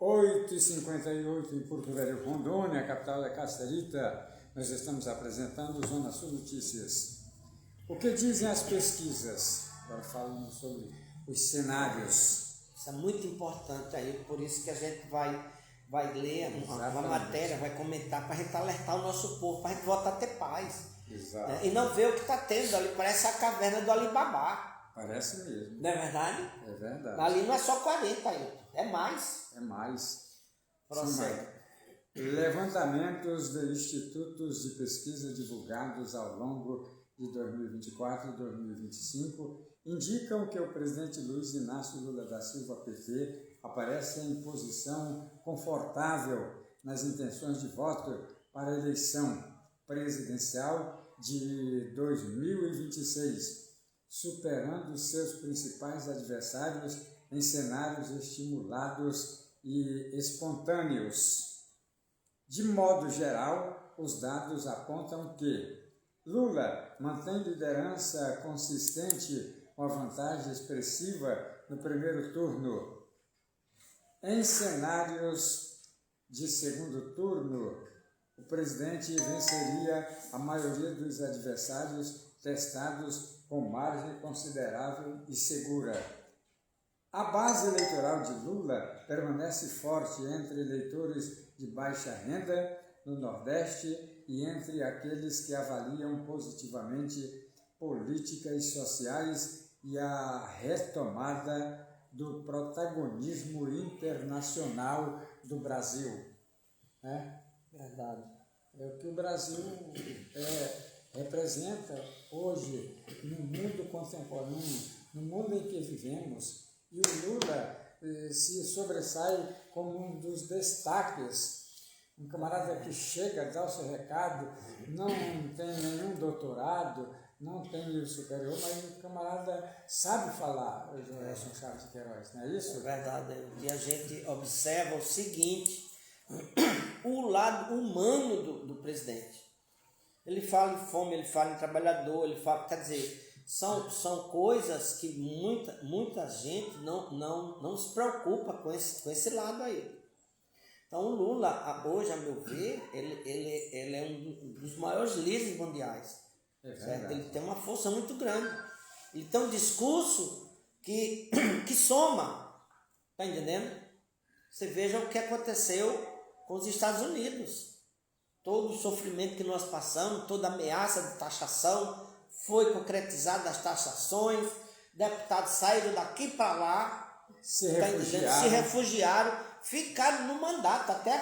8h58 em Porto Velho, Rondônia, capital da Casterita. Nós estamos apresentando Zona Sul Notícias. O que dizem as pesquisas? Agora falando sobre os cenários. Isso é muito importante aí, por isso que a gente vai ler uma matéria, vai comentar para a gente alertar o nosso povo, para a gente voltar a ter paz. Exato. Né? E não ver o que está tendo ali, parece a caverna do Alibaba. Parece mesmo. Não é verdade? É verdade. Ali não é só 40 aí, é mais. É mais. Prossegue. Levantamentos de institutos de pesquisa divulgados ao longo de 2024 e 2025 indicam que o presidente Luiz Inácio Lula da Silva, PT, aparece em posição confortável nas intenções de voto para a eleição presidencial de 2026, superando seus principais adversários em cenários estimulados e espontâneos. De modo geral, os dados apontam que Lula mantém liderança consistente com a vantagem expressiva no primeiro turno. Em cenários de segundo turno, o presidente venceria a maioria dos adversários testados com margem considerável e segura. A base eleitoral de Lula permanece forte entre eleitores de baixa renda no Nordeste e entre aqueles que avaliam positivamente políticas sociais e a retomada do protagonismo internacional do Brasil. Né? Verdade. É o que o Brasil representa hoje no mundo contemporâneo, no mundo em que vivemos. E o Lula se sobressai como um dos destaques. Um camarada que chega, dá o seu recado, não tem nenhum doutorado, não tem nível superior, mas o camarada sabe falar, o Joelson Chaves de Queiroz, não é isso? É verdade. E a gente observa o seguinte, o lado humano do presidente. Ele fala em fome, ele fala em trabalhador, ele fala, quer dizer, são coisas que muita gente não se preocupa com esse lado aí. Então o Lula, hoje, a meu ver, ele é um dos maiores líderes mundiais. Certo? Ele tem uma força muito grande. Ele tem um discurso que soma. Está entendendo? Você veja o que aconteceu com os Estados Unidos. Todo o sofrimento que nós passamos, toda a ameaça de taxação, foi concretizada as taxações, deputados saíram daqui para lá, se refugiaram, ficaram no mandato até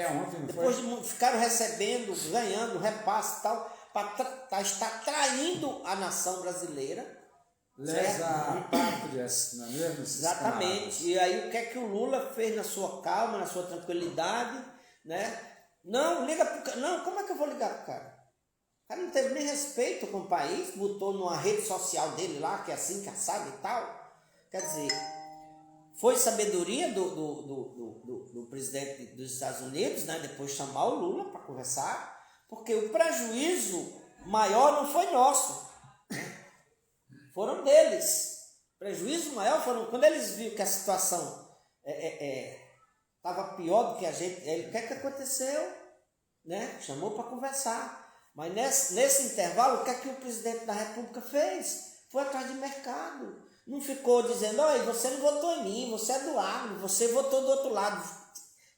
ontem, não depois foi? Ficaram recebendo, ganhando repasse e tal, para estar traindo a nação brasileira. Lesa pátrias, não é mesmo? Exatamente. E aí o que é que o Lula fez na sua calma, na sua tranquilidade, né? Não, liga pro cara. Não, como é que eu vou ligar pro cara? O cara não teve nem respeito com o país, botou numa rede social dele lá, que é assim, que assado e tal. Quer dizer, foi sabedoria do presidente dos Estados Unidos, né? Depois chamar o Lula para conversar, porque o prejuízo maior não foi nosso, foram deles. O prejuízo maior foram quando eles viram que a situação estava pior do que a gente. O que é que aconteceu? Né? Chamou para conversar. Mas nesse intervalo, o que é que o presidente da República fez? Foi atrás de mercado. Não ficou dizendo, olha, você não votou em mim, você é do agro, você votou do outro lado.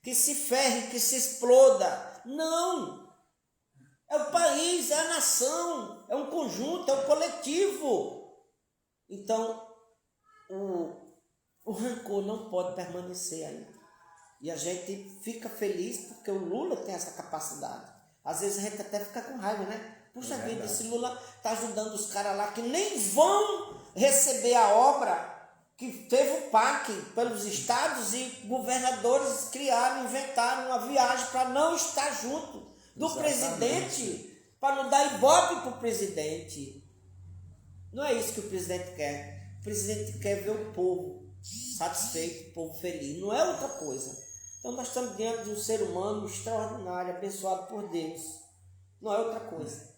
Que se ferre, que se exploda. Não! É o país, é a nação, é um conjunto, é um coletivo. Então, o rancor não pode permanecer aí. E a gente fica feliz porque o Lula tem essa capacidade. Às vezes a gente até fica com raiva, né? Puxa vida, esse Lula está ajudando os caras lá que nem vão receber a obra que teve o PAC pelos estados e governadores inventaram uma viagem para não estar junto do presidente, para não dar ibope para o presidente. Não é isso que o presidente quer. O presidente quer ver o povo satisfeito, o povo feliz. Não é outra coisa. Então nós estamos diante de um ser humano extraordinário, abençoado por Deus. Não é outra coisa.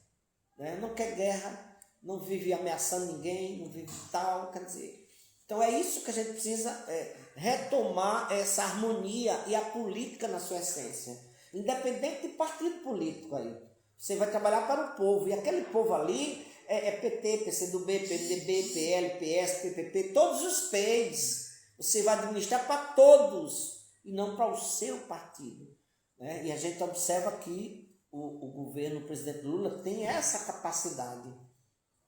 Né? Não quer guerra, não vive ameaçando ninguém, não vive tal, quer dizer. Então é isso que a gente precisa retomar essa harmonia e a política na sua essência. Independente de partido político aí. Você vai trabalhar para o povo. E aquele povo ali é PT, PCdoB, PMDB, PL, PS, PPP, todos os P's. Você vai administrar para todos e não para o seu partido. Né? E a gente observa que o governo, o presidente Lula, tem essa capacidade.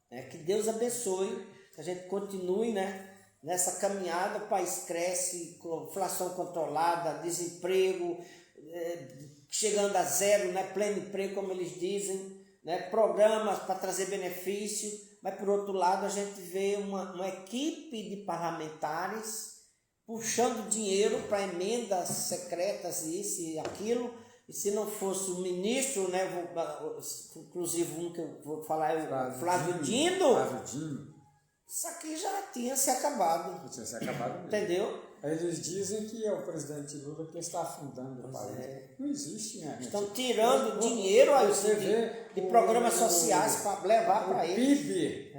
Né? Que Deus abençoe, que a gente continue, né? Nessa caminhada. O país cresce, inflação controlada, desemprego chegando a zero, né? Pleno emprego, como eles dizem, né? Programas para trazer benefício, mas por outro lado a gente vê uma equipe de parlamentares puxando dinheiro para emendas secretas, isso e aquilo, e se não fosse o ministro, né, inclusive um que eu vou falar é o Flávio Dino, isso aqui já tinha se acabado. Tinha se acabado mesmo. Entendeu? Eles dizem que é o presidente Lula que está afundando o país. Não existe, né? Estão tirando dinheiro aí de programas sociais para levar para eles.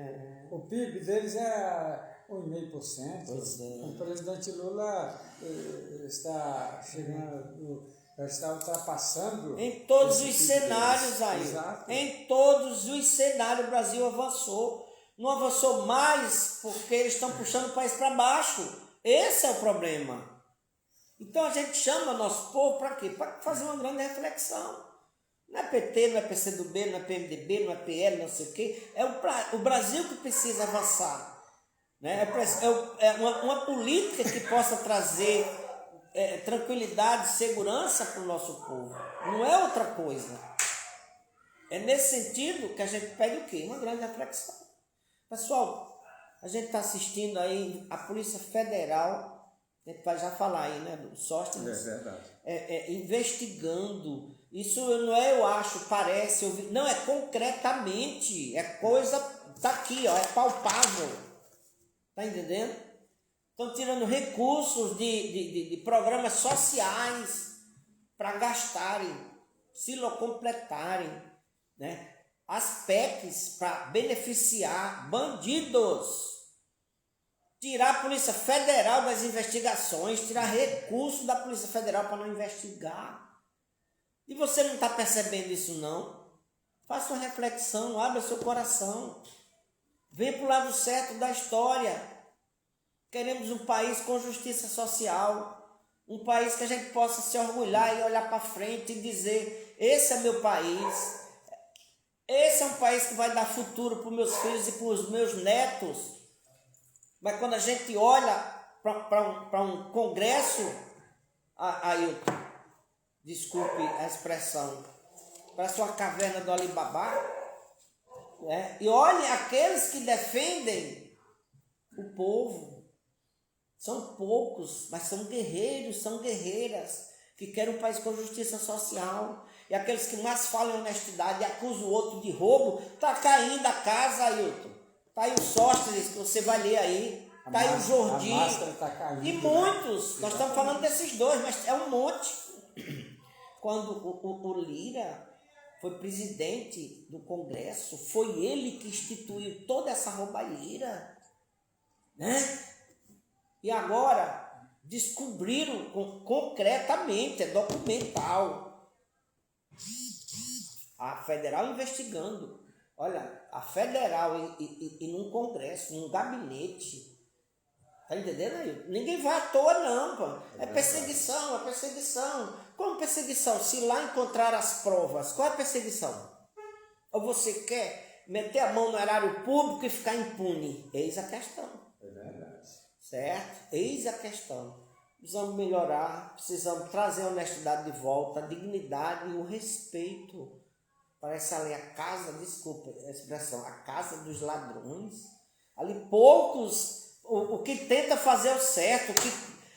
O PIB deles é 1,5%. O presidente Lula está chegando, está ultrapassando. Em todos os cenários deles. aí. Exato. Em todos os cenários o Brasil avançou. Não avançou mais porque eles estão puxando o país para baixo. Esse é o problema. Então a gente chama nosso povo para quê? Para fazer uma grande reflexão. Não é PT, não é PCdoB, não é PMDB, não é PL, não sei o quê. É o Brasil que precisa avançar. Né? É uma política que possa trazer tranquilidade, segurança para o nosso povo. Não é outra coisa. É nesse sentido que a gente pede o quê? Uma grande reflexão. Pessoal, a gente está assistindo aí a Polícia Federal, a gente vai já falar aí, né, do Sóstenes, É verdade. investigando. Isso não é, eu acho, parece, não, é concretamente, é coisa, tá aqui, ó, é palpável. Tá entendendo? Estão tirando recursos de programas sociais para gastarem, se completarem, né? As PECs para beneficiar bandidos. Tirar a Polícia Federal das investigações, tirar recurso da Polícia Federal para não investigar. E você não está percebendo isso, não? Faça uma reflexão, abra seu coração. Venha para o lado certo da história. Queremos um país com justiça social. Um país que a gente possa se orgulhar e olhar para frente e dizer: esse é meu país. Esse é um país que vai dar futuro para os meus filhos e para os meus netos. Mas quando a gente olha para um congresso, Ailton, desculpe a expressão, parece uma caverna do Alibabá, né? E olhe aqueles que defendem o povo. São poucos, mas são guerreiros, são guerreiras, que querem um país com justiça social. E aqueles que mais falam em honestidade e acusam o outro de roubo, está caindo a casa, Ailton. Está aí o Sóstenes, que você vai ler aí. Está aí o Jordi. Tá caindo, e muitos. Né? Nós estamos falando desses dois, mas é um monte. Quando o Lira foi presidente do Congresso, foi ele que instituiu toda essa roubalheira. Né? E agora descobriram concretamente, é documental. A Federal investigando. Olha, a Federal e num congresso, num gabinete. Tá entendendo aí? Ninguém vai à toa não, pô. É perseguição, é perseguição. Como perseguição? Se lá encontrar as provas, qual é a perseguição? Ou você quer meter a mão no erário público e ficar impune? Eis a questão. É verdade. Certo? Eis a questão. Precisamos melhorar, precisamos trazer a honestidade de volta, a dignidade e o respeito. Parece ali a casa, desculpa a expressão, a casa dos ladrões. Ali poucos, o que tenta fazer o certo,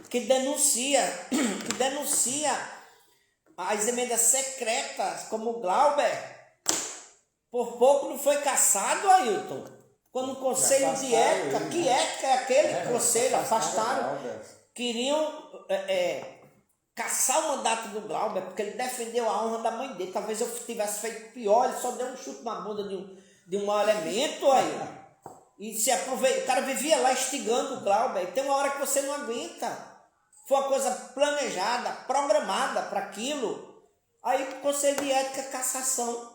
que denuncia as emendas secretas, como o Glauber, por pouco não foi caçado, Ailton. Quando o Conselho de Ética, ele, que ética é aquele conselho, afastaram, queriam caçar o mandato do Glauber, porque ele defendeu a honra da mãe dele. Talvez eu tivesse feito pior, ele só deu um chute na bunda de um elemento aí. E se aproveita, o cara vivia lá instigando o Glauber. E tem uma hora que você não aguenta. Foi uma coisa planejada, programada para aquilo. Aí o Conselho de Ética, cassação.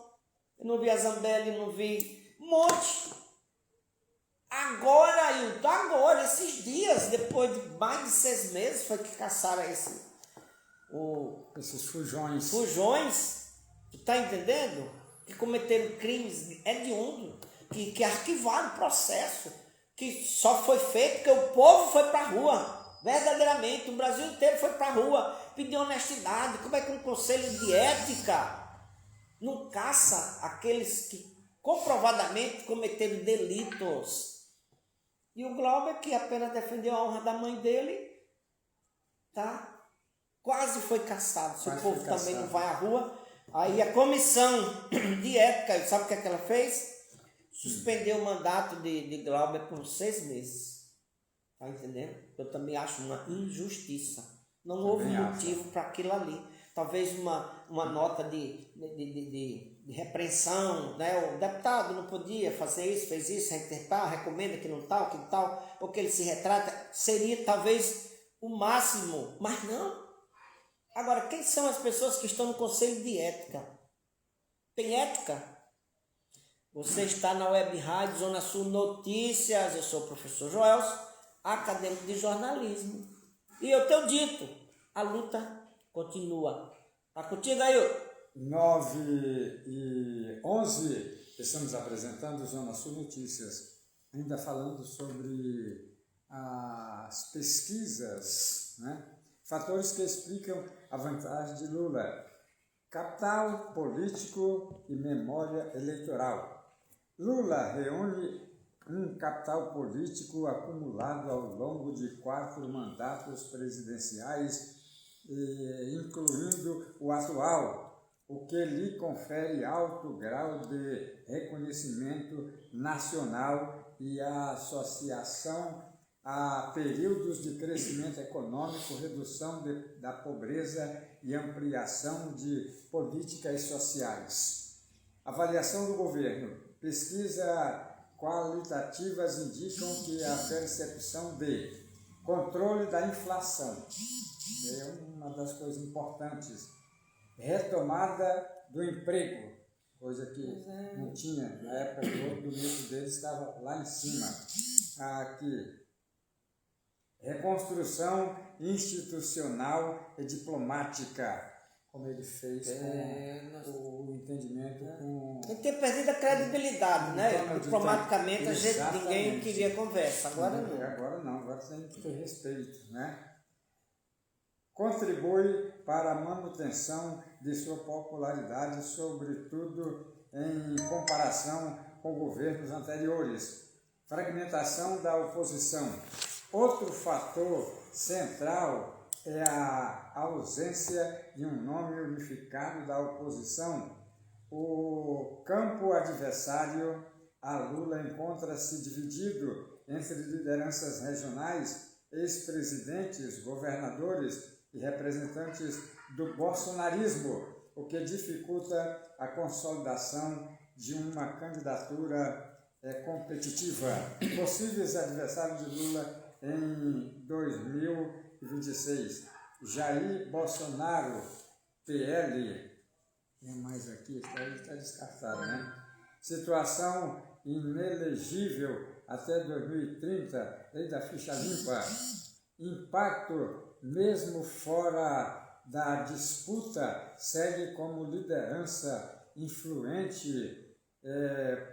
Eu não vi a Zambelli, não vi um monte. Agora, Ailton, agora, esses dias, depois de mais de 6 meses, foi que caçaram esses fujões. Fujões, tu tá entendendo? Que cometeram crimes hediondos, que arquivaram o processo, que só foi feito porque o povo foi pra rua. Verdadeiramente, o Brasil inteiro foi pra rua, pediu honestidade. Como é que um conselho de ética não caça aqueles que comprovadamente cometeram delitos? E o Glauber, que apenas defendeu a honra da mãe dele, tá? Quase foi caçado. Se o povo também não vai à rua. Aí a comissão de ética, sabe o que ela fez? Suspendeu o mandato de Glauber por 6 meses. Tá entendendo? Eu também acho uma injustiça. Não houve motivo para aquilo ali. Talvez uma nota de repreensão, né? O deputado não podia fazer isso, fez isso, recomenda que não tal, ou que ele se retrata. Seria talvez o máximo, mas não. Agora, quem são as pessoas que estão no Conselho de Ética? Tem ética? Você está na Web Rádio Zona Sul Notícias. Eu sou o professor Joelson, acadêmico de jornalismo. E eu tenho dito, a luta continua. Tá contigo aí? 9h11, estamos apresentando Zona Sul Notícias, ainda falando sobre as pesquisas, né? Fatores que explicam a vantagem de Lula: capital político e memória eleitoral. Lula reúne um capital político acumulado ao longo de 4 mandatos presidenciais, incluindo o atual, o que lhe confere alto grau de reconhecimento nacional e associação a períodos de crescimento econômico, redução da pobreza e ampliação de políticas sociais. Avaliação do governo. Pesquisa qualitativas indicam que a percepção de controle da inflação é uma das coisas importantes. Retomada do emprego, coisa que não tinha na época do mito deles, estava lá em cima. Aqui, reconstrução institucional e diplomática, como ele fez com o entendimento com... Ele tem perdido a credibilidade, né? Diplomaticamente ninguém queria conversa, agora não. Agora tem que ter respeito, né? Contribui para a manutenção de sua popularidade, sobretudo em comparação com governos anteriores. Fragmentação da oposição. Outro fator central é a ausência de um nome unificado da oposição. O campo adversário a Lula encontra-se dividido entre lideranças regionais, ex-presidentes, governadores e representantes do bolsonarismo, o que dificulta a consolidação de uma candidatura competitiva. Possíveis adversários de Lula em 2026. Jair Bolsonaro, PL. Tem mais aqui, está descartado, né? Situação inelegível até 2030, lei da ficha limpa. Impacto, mesmo fora da disputa, segue como liderança influente,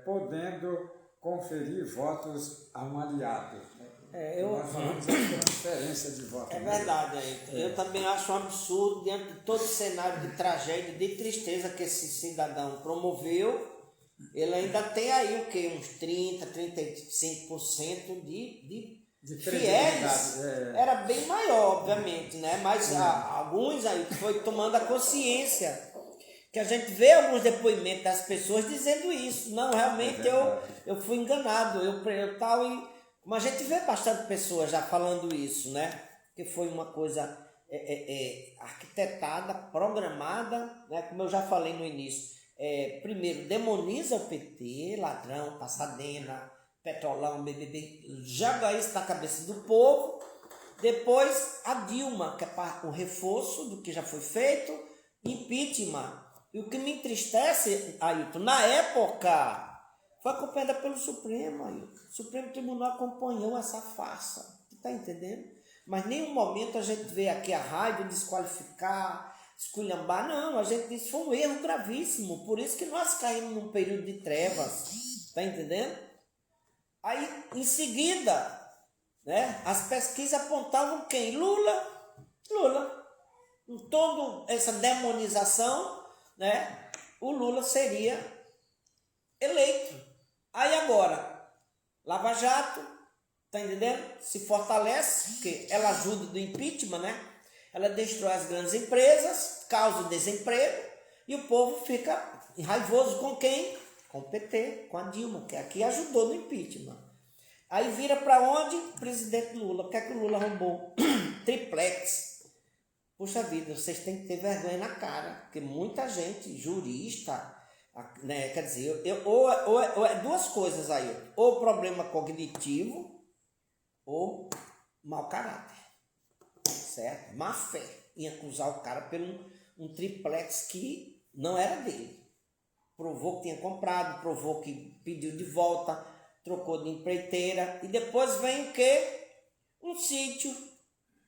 podendo conferir votos a um aliado. Nós falamos da transferência de votos. É verdade, eu também acho um absurdo, diante de todo o cenário de tragédia, de tristeza que esse cidadão promoveu, ele ainda tem aí o quê? Uns 30%, 35% de fiéis. Era bem maior, obviamente, né? Mas alguns aí foi tomando a consciência, que a gente vê alguns depoimentos das pessoas dizendo isso. Não, realmente eu fui enganado, eu tal, e como a gente vê bastante pessoas já falando isso, né? Que foi uma coisa arquitetada, programada, né? Como eu já falei no início. Primeiro, demoniza o PT, ladrão, passadena, petrolão, BBB, joga isso na cabeça do povo. Depois, a Dilma, que é o reforço do que já foi feito, impeachment. E o que me entristece, Ailton, na época, foi acompanhada pelo Supremo, Ailton. O Supremo Tribunal acompanhou essa farsa, tu tá entendendo? Mas em nenhum momento a gente vê aqui a raiva, desqualificar, esculhambar, não, a gente disse que foi um erro gravíssimo, por isso que nós caímos num período de trevas, tá entendendo? Aí, em seguida, né, as pesquisas apontavam quem? Lula. Com toda essa demonização, né, o Lula seria eleito. Aí agora, Lava Jato, tá entendendo? Se fortalece, porque ela ajuda do impeachment, né? Ela destrói as grandes empresas, causa desemprego, e o povo fica raivoso com quem? Com o PT, com a Dilma, que aqui ajudou no impeachment. Aí vira para onde? Presidente Lula. O que é que o Lula roubou? Triplex. Puxa vida, vocês têm que ter vergonha na cara, porque muita gente, jurista, né, quer dizer, ou é duas coisas aí, ou problema cognitivo, ou mau caráter, certo? Má fé em acusar o cara por um triplex que não era dele. Provou que tinha comprado, provou que pediu de volta, trocou de empreiteira, e depois vem o quê? Um sítio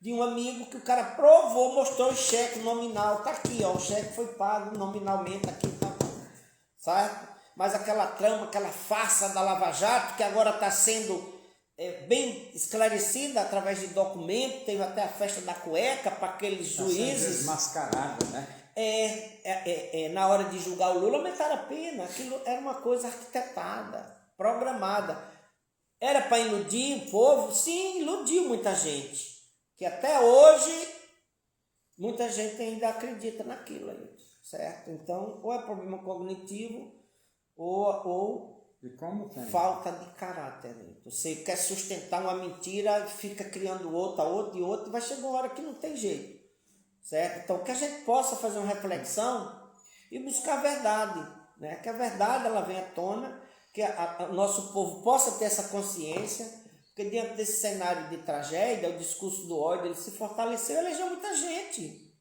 de um amigo que o cara provou, mostrou o cheque nominal, tá aqui, ó, o cheque foi pago nominalmente aqui, tá, certo? Mas aquela trama, aquela farsa da Lava Jato, que agora está sendo bem esclarecida através de documentos, teve até a festa da cueca para aqueles juízes. Desmascarado, né? Na hora de julgar o Lula, aumentaram a pena. Aquilo era uma coisa arquitetada, programada. Era para iludir o povo? Sim, iludiu muita gente. Que até hoje, muita gente ainda acredita naquilo aí, certo? Então, ou é problema cognitivo, ou e como tem? Falta de caráter. Você quer sustentar uma mentira, fica criando outra, e vai chegar uma hora que não tem jeito, certo? Então, que a gente possa fazer uma reflexão e buscar a verdade, né? Que a verdade ela venha à tona, que o nosso povo possa ter essa consciência, porque diante desse cenário de tragédia, o discurso do ódio, ele se fortaleceu e elegeu muita gente,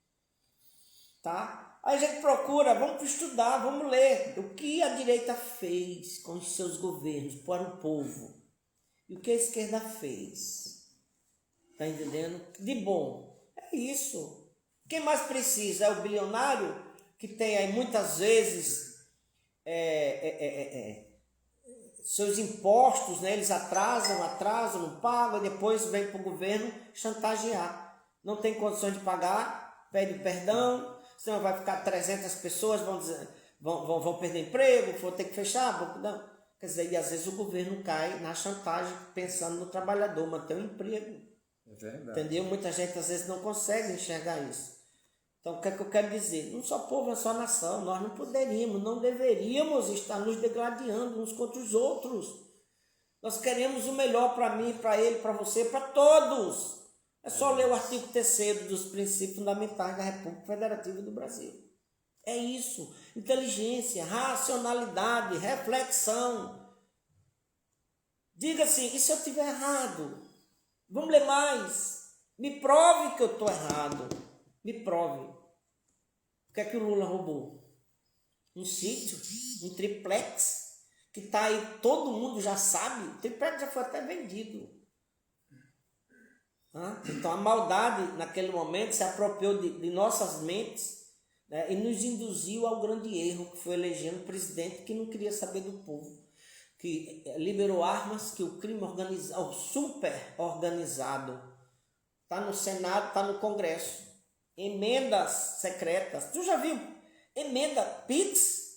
tá? Aí a gente procura, vamos estudar, vamos ler o que a direita fez com os seus governos para o povo e o que a esquerda fez. Tá entendendo? De bom. É isso. Quem mais precisa é o bilionário que tem aí muitas vezes seus impostos, né? Eles atrasam, não pagam, depois vem para o governo chantagear. Não tem condições de pagar, pede perdão. Senão vai ficar 300 pessoas, vão perder emprego, vão ter que fechar. Não. Quer dizer, e às vezes o governo cai na chantagem pensando no trabalhador, manter o emprego. É verdade. Entendeu? Muita gente às vezes não consegue enxergar isso. Então o que é que eu quero dizer? Não só povo, é só nação. Nós não poderíamos, não deveríamos estar nos degladiando uns contra os outros. Nós queremos o melhor para mim, para ele, para você, para todos. É só ler o artigo 3º dos princípios fundamentais da República Federativa do Brasil. É isso. Inteligência, racionalidade, reflexão. Diga assim, e se eu estiver errado? Vamos ler mais. Me prove que eu estou errado. Me prove. O que é que o Lula roubou? Um sítio, um triplex, que está aí, todo mundo já sabe. O triplex já foi até vendido. Então a maldade naquele momento se apropriou de nossas mentes, né, e nos induziu ao grande erro que foi eleger um presidente que não queria saber do povo, que liberou armas, que o crime organizado, o super organizado, está no Senado, está no Congresso, emendas secretas. Tu já viu emenda PIX?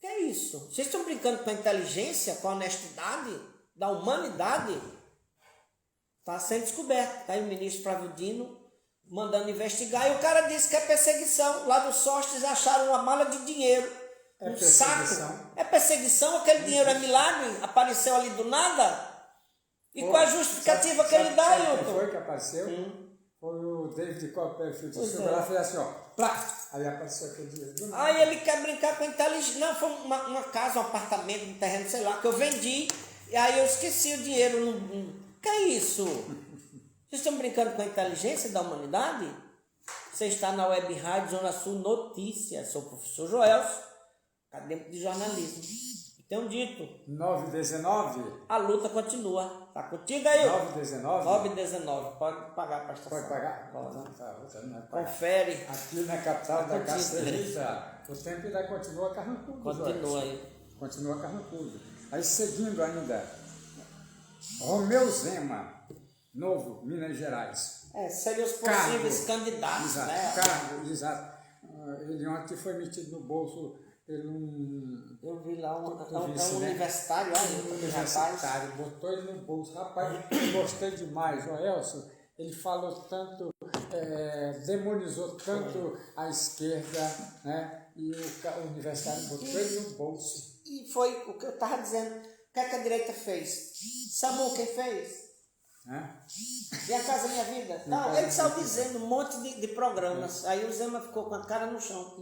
Que é isso? Vocês estão brincando com a inteligência, com a honestidade da humanidade? Está sendo descoberto. Está aí o ministro Flávio Dino mandando investigar. E o cara disse que é perseguição. Lá dos Sóstenes acharam uma mala de dinheiro. Um saco. É perseguição? Aquele dinheiro é milagre? Apareceu ali do nada? E qual a justificativa que ele dá, Hilton? Quem foi que apareceu? Foi o David Copperfield. Chegou lá e fez assim, ó. Plá! Aí apareceu aquele dinheiro. Aí ele quer brincar com a inteligência. Não, foi uma casa, um apartamento, um terreno, sei lá, que eu vendi. E aí eu esqueci o dinheiro. Que é isso? Vocês estão brincando com a inteligência da humanidade? Você está na Web Rádio Zona Sul Notícias. Sou o professor Joelson, acadêmico de jornalismo. Tenho dito. 9h19? A luta continua. Está contigo aí? 9h19? 9h19. Pode pagar a prestação. Pode pagar? Pode. Confere. Aqui na capital da Caceita, o tempo ainda continua carrancudo. Continua aí. Continua carrancudo. Aí seguindo ainda. Romeu Zema, Novo, Minas Gerais. Seriam os possíveis candidatos, exato, né? Cargo, exato. Ele ontem foi metido no bolso por um... Eu vi lá um né? universitário, olha, universitário, botou ele no bolso. Rapaz, gostei demais. O Elcio, ele falou tanto, demonizou tanto a esquerda, né? E o universitário botou ele no bolso. E foi o que eu estava dizendo. O que é que a direita fez? Samu quem fez? E a Casa Minha Vida? Não, ele saiu dizendo um monte de programas. Aí o Zema ficou com a cara no chão.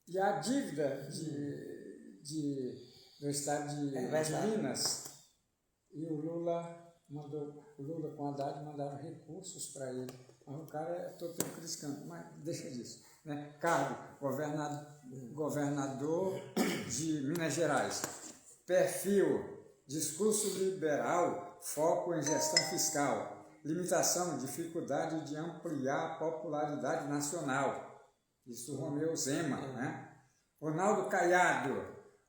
E a dívida do estado de Minas, e o Lula com a Haddad mandaram recursos para ele. Mas o cara estou criticando, mas deixa disso. Né? Cargo, governador de Minas Gerais. Perfil, discurso liberal foco em gestão fiscal. Limitação, dificuldade de ampliar a popularidade nacional. Isso Romeu Zema, né? Ronaldo Caiado,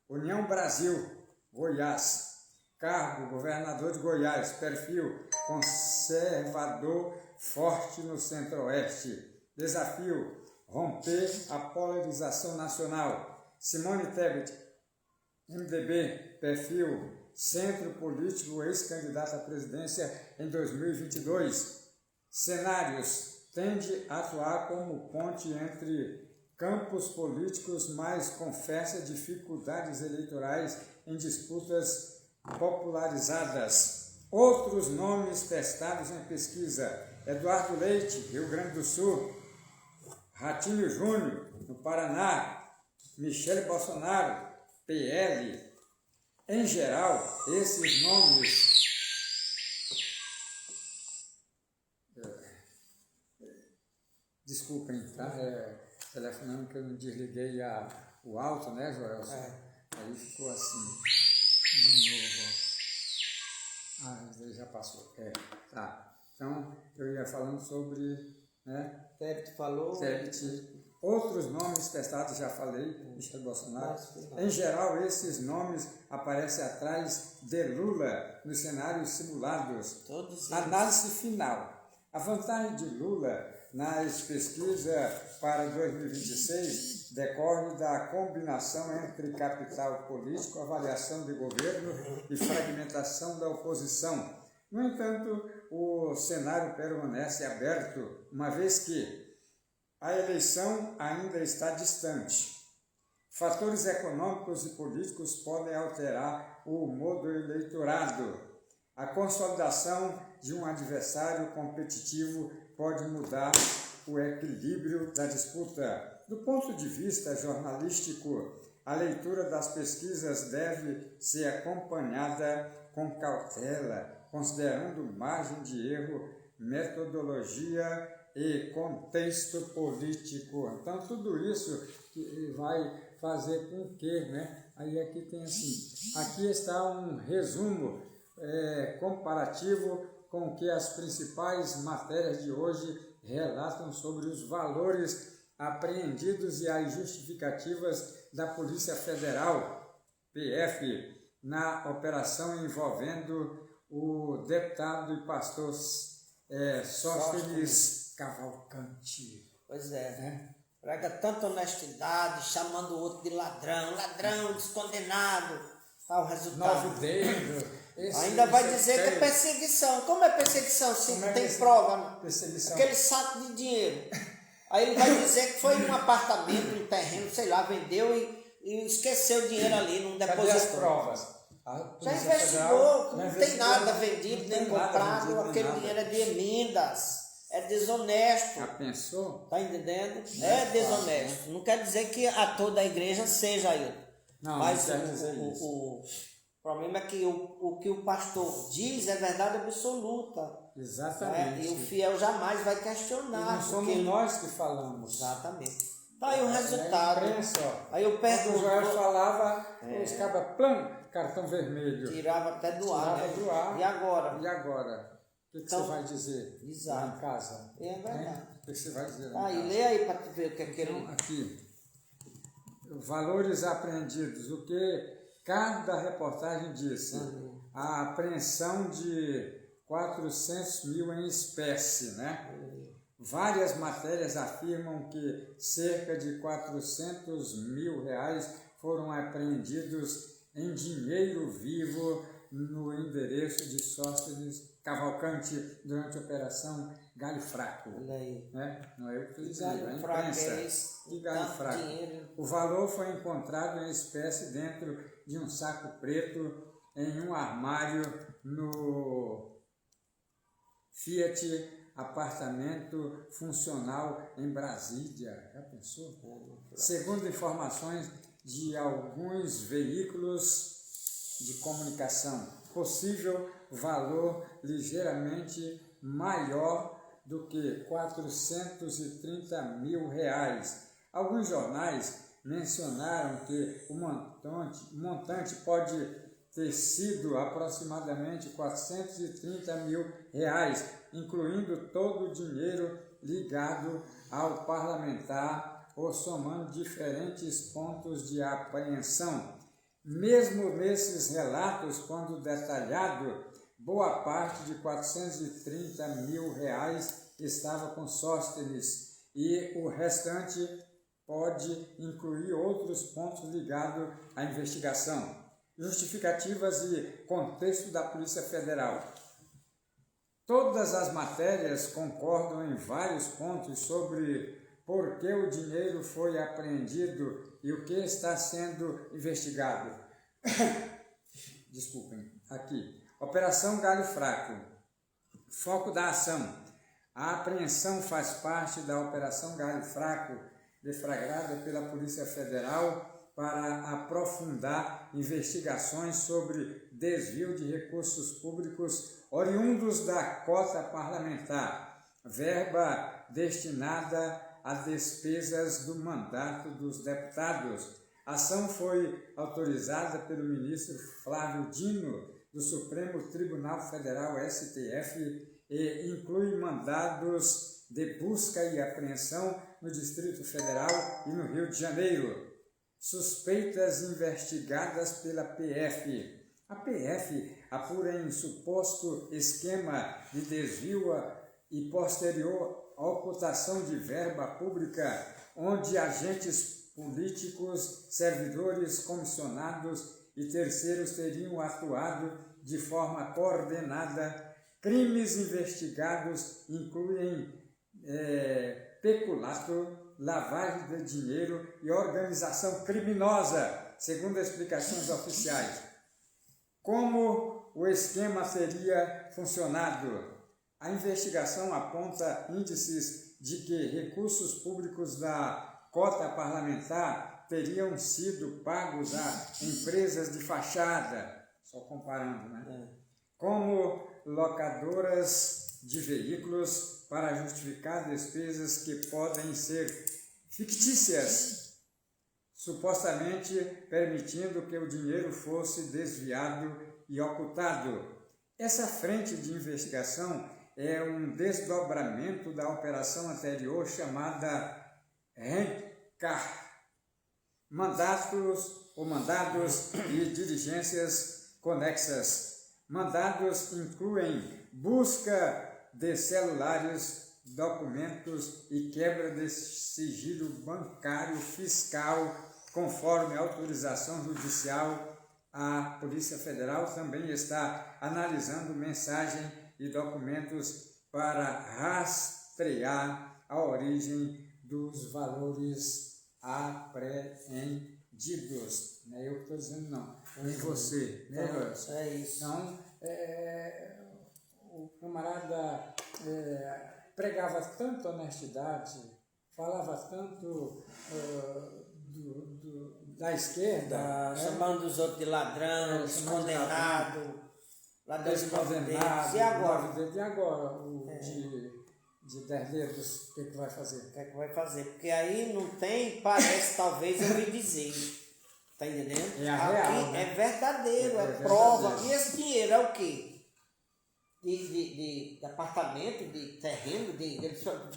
União Brasil, Goiás. Cargo, governador de Goiás. Perfil, conservador, forte no centro-oeste. Desafio, romper a polarização nacional. Simone Tebet, MDB, perfil, centro político, ex-candidato à presidência em 2022. Cenários, tende a atuar como ponte entre campos políticos, mas confessa dificuldades eleitorais em disputas popularizadas. Outros nomes testados em pesquisa: Eduardo Leite, Rio Grande do Sul; Ratinho Júnior, no Paraná; Michele Bolsonaro, PL. Em geral, esses nomes desculpem, tá? Telefonando que eu não desliguei o alto, né, Joelson? Aí ficou assim. De novo, ó. Daí já passou. Tá. Então, eu ia falando sobre, né? Tebet falou. Tebet. Outros nomes testados, já falei, Michele Bolsonaro. Em geral, esses nomes aparecem atrás de Lula nos cenários simulados. Todos Análise final. A vantagem de Lula nas pesquisas para 2026 decorre da combinação entre capital político, avaliação de governo e fragmentação da oposição. No entanto, o cenário permanece aberto, uma vez que a eleição ainda está distante. Fatores econômicos e políticos podem alterar o modo eleitorado. A consolidação de um adversário competitivo pode mudar o equilíbrio da disputa. Do ponto de vista jornalístico, a leitura das pesquisas deve ser acompanhada com cautela, considerando margem de erro, metodologia e contexto político. Então, tudo isso que vai fazer com que, né? Aí aqui tem assim, aqui está um resumo comparativo com o que as principais matérias de hoje relatam sobre os valores apreendidos e as justificativas da Polícia Federal, PF, na operação envolvendo o deputado e pastor Sóstenes Cavalcante. Pois é. Prega tanta honestidade, chamando o outro de ladrão, descondenado. Tá o resultado. 9 dedos. Ainda vai dizer que é perseguição. Como é perseguição se não tem prova? Perseguição. Aquele saco de dinheiro. Aí ele vai dizer que foi um apartamento, um terreno, sei lá, vendeu e esqueceu o dinheiro ali, não depositou. Cadê as provas? Já investigou, não tem nada vendido, nem comprado, aquele dinheiro é de emendas. É desonesto. Já pensou? Tá entendendo? É desonesto. Não quer dizer que a toda a igreja seja aí. Não, mas não quer dizer isso. O problema é que o que o pastor diz é verdade absoluta. Exatamente. E o fiel jamais vai questionar. E não somos nós que falamos. Exatamente. Tá aí o resultado. É a imprensa, ó. Aí eu pergunto. Quando o Joel falava, os cabas, cartão vermelho. Tirava até do ar. Tirava do ar. E agora? E agora? O que Então, você vai dizer exato. lá em casa? É verdade. O que você vai dizer Tá lá em aí, casa? lê aí para tu ver o que é que ele... Então, aqui, valores apreendidos, o que cada reportagem disse. A apreensão de 400 mil em espécie, né? Várias matérias afirmam que cerca de 400 mil reais foram apreendidos em dinheiro vivo no endereço de Sóstenes Cavalcante durante a Operação Galho Fraco. Olha aí. Né? Não é eu que disse, Galho a Fraco imprensa. é isso. E Galho Tanto Fraco. dinheiro. O valor foi encontrado em espécie dentro de um saco preto em um armário no Fiat apartamento funcional em Brasília. Já pensou? Segundo informações de alguns veículos de comunicação, possível valor ligeiramente maior do que 430 mil reais. Alguns jornais mencionaram que o montante pode ter sido aproximadamente R$430 mil, incluindo todo o dinheiro ligado ao parlamentar ou somando diferentes pontos de apreensão. Mesmo nesses relatos, quando detalhado, boa parte de R$430 mil estava com Sóstenes e o restante pode incluir outros pontos ligados à investigação. Justificativas e contexto da Polícia Federal. Todas as matérias concordam em vários pontos sobre por que o dinheiro foi apreendido e o que está sendo investigado. Desculpem, aqui. Operação Galho Fraco. Foco da ação. A apreensão faz parte da Operação Galho Fraco, deflagrada pela Polícia Federal para aprofundar investigações sobre desvio de recursos públicos oriundos da cota parlamentar, verba destinada a despesas do mandato dos deputados. A ação foi autorizada pelo ministro Flávio Dino, do Supremo Tribunal Federal, STF, e inclui mandados de busca e apreensão no Distrito Federal e no Rio de Janeiro. Suspeitas investigadas pela PF. A PF apura em suposto esquema de desvio e posterior ocultação de verba pública, onde agentes políticos, servidores, comissionados e terceiros teriam atuado de forma coordenada. Crimes investigados incluem peculato, lavagem de dinheiro e organização criminosa, segundo explicações oficiais. Como o esquema teria funcionado? A investigação aponta índices de que recursos públicos da cota parlamentar teriam sido pagos a empresas de fachada, só comparando, né? Como locadoras de veículos para justificar despesas que podem ser fictícias, supostamente permitindo que o dinheiro fosse desviado e ocultado. Essa frente de investigação é um desdobramento da operação anterior chamada RENCAR, mandados e diligências conexas. Mandados incluem busca de celulares, documentos e quebra de sigilo bancário fiscal, conforme autorização judicial. A Polícia Federal também está analisando mensagem e documentos para rastrear a origem dos valores apreendidos. Não é eu que estou dizendo, não. É você, né, Joyce? É isso. Então, o camarada pregava tanta honestidade, falava tanto da esquerda, chamando os outros de ladrão, descondenado, ladrão de descondenado. E agora? E agora, o de 10 dedos, o que vai fazer? O que é que vai fazer? Porque aí não tem, parece talvez eu me dizer. Tá entendendo? É a real, aqui né? é verdadeiro, é verdadeiro. prova. E esse dinheiro é o quê? De apartamento, de terreno, de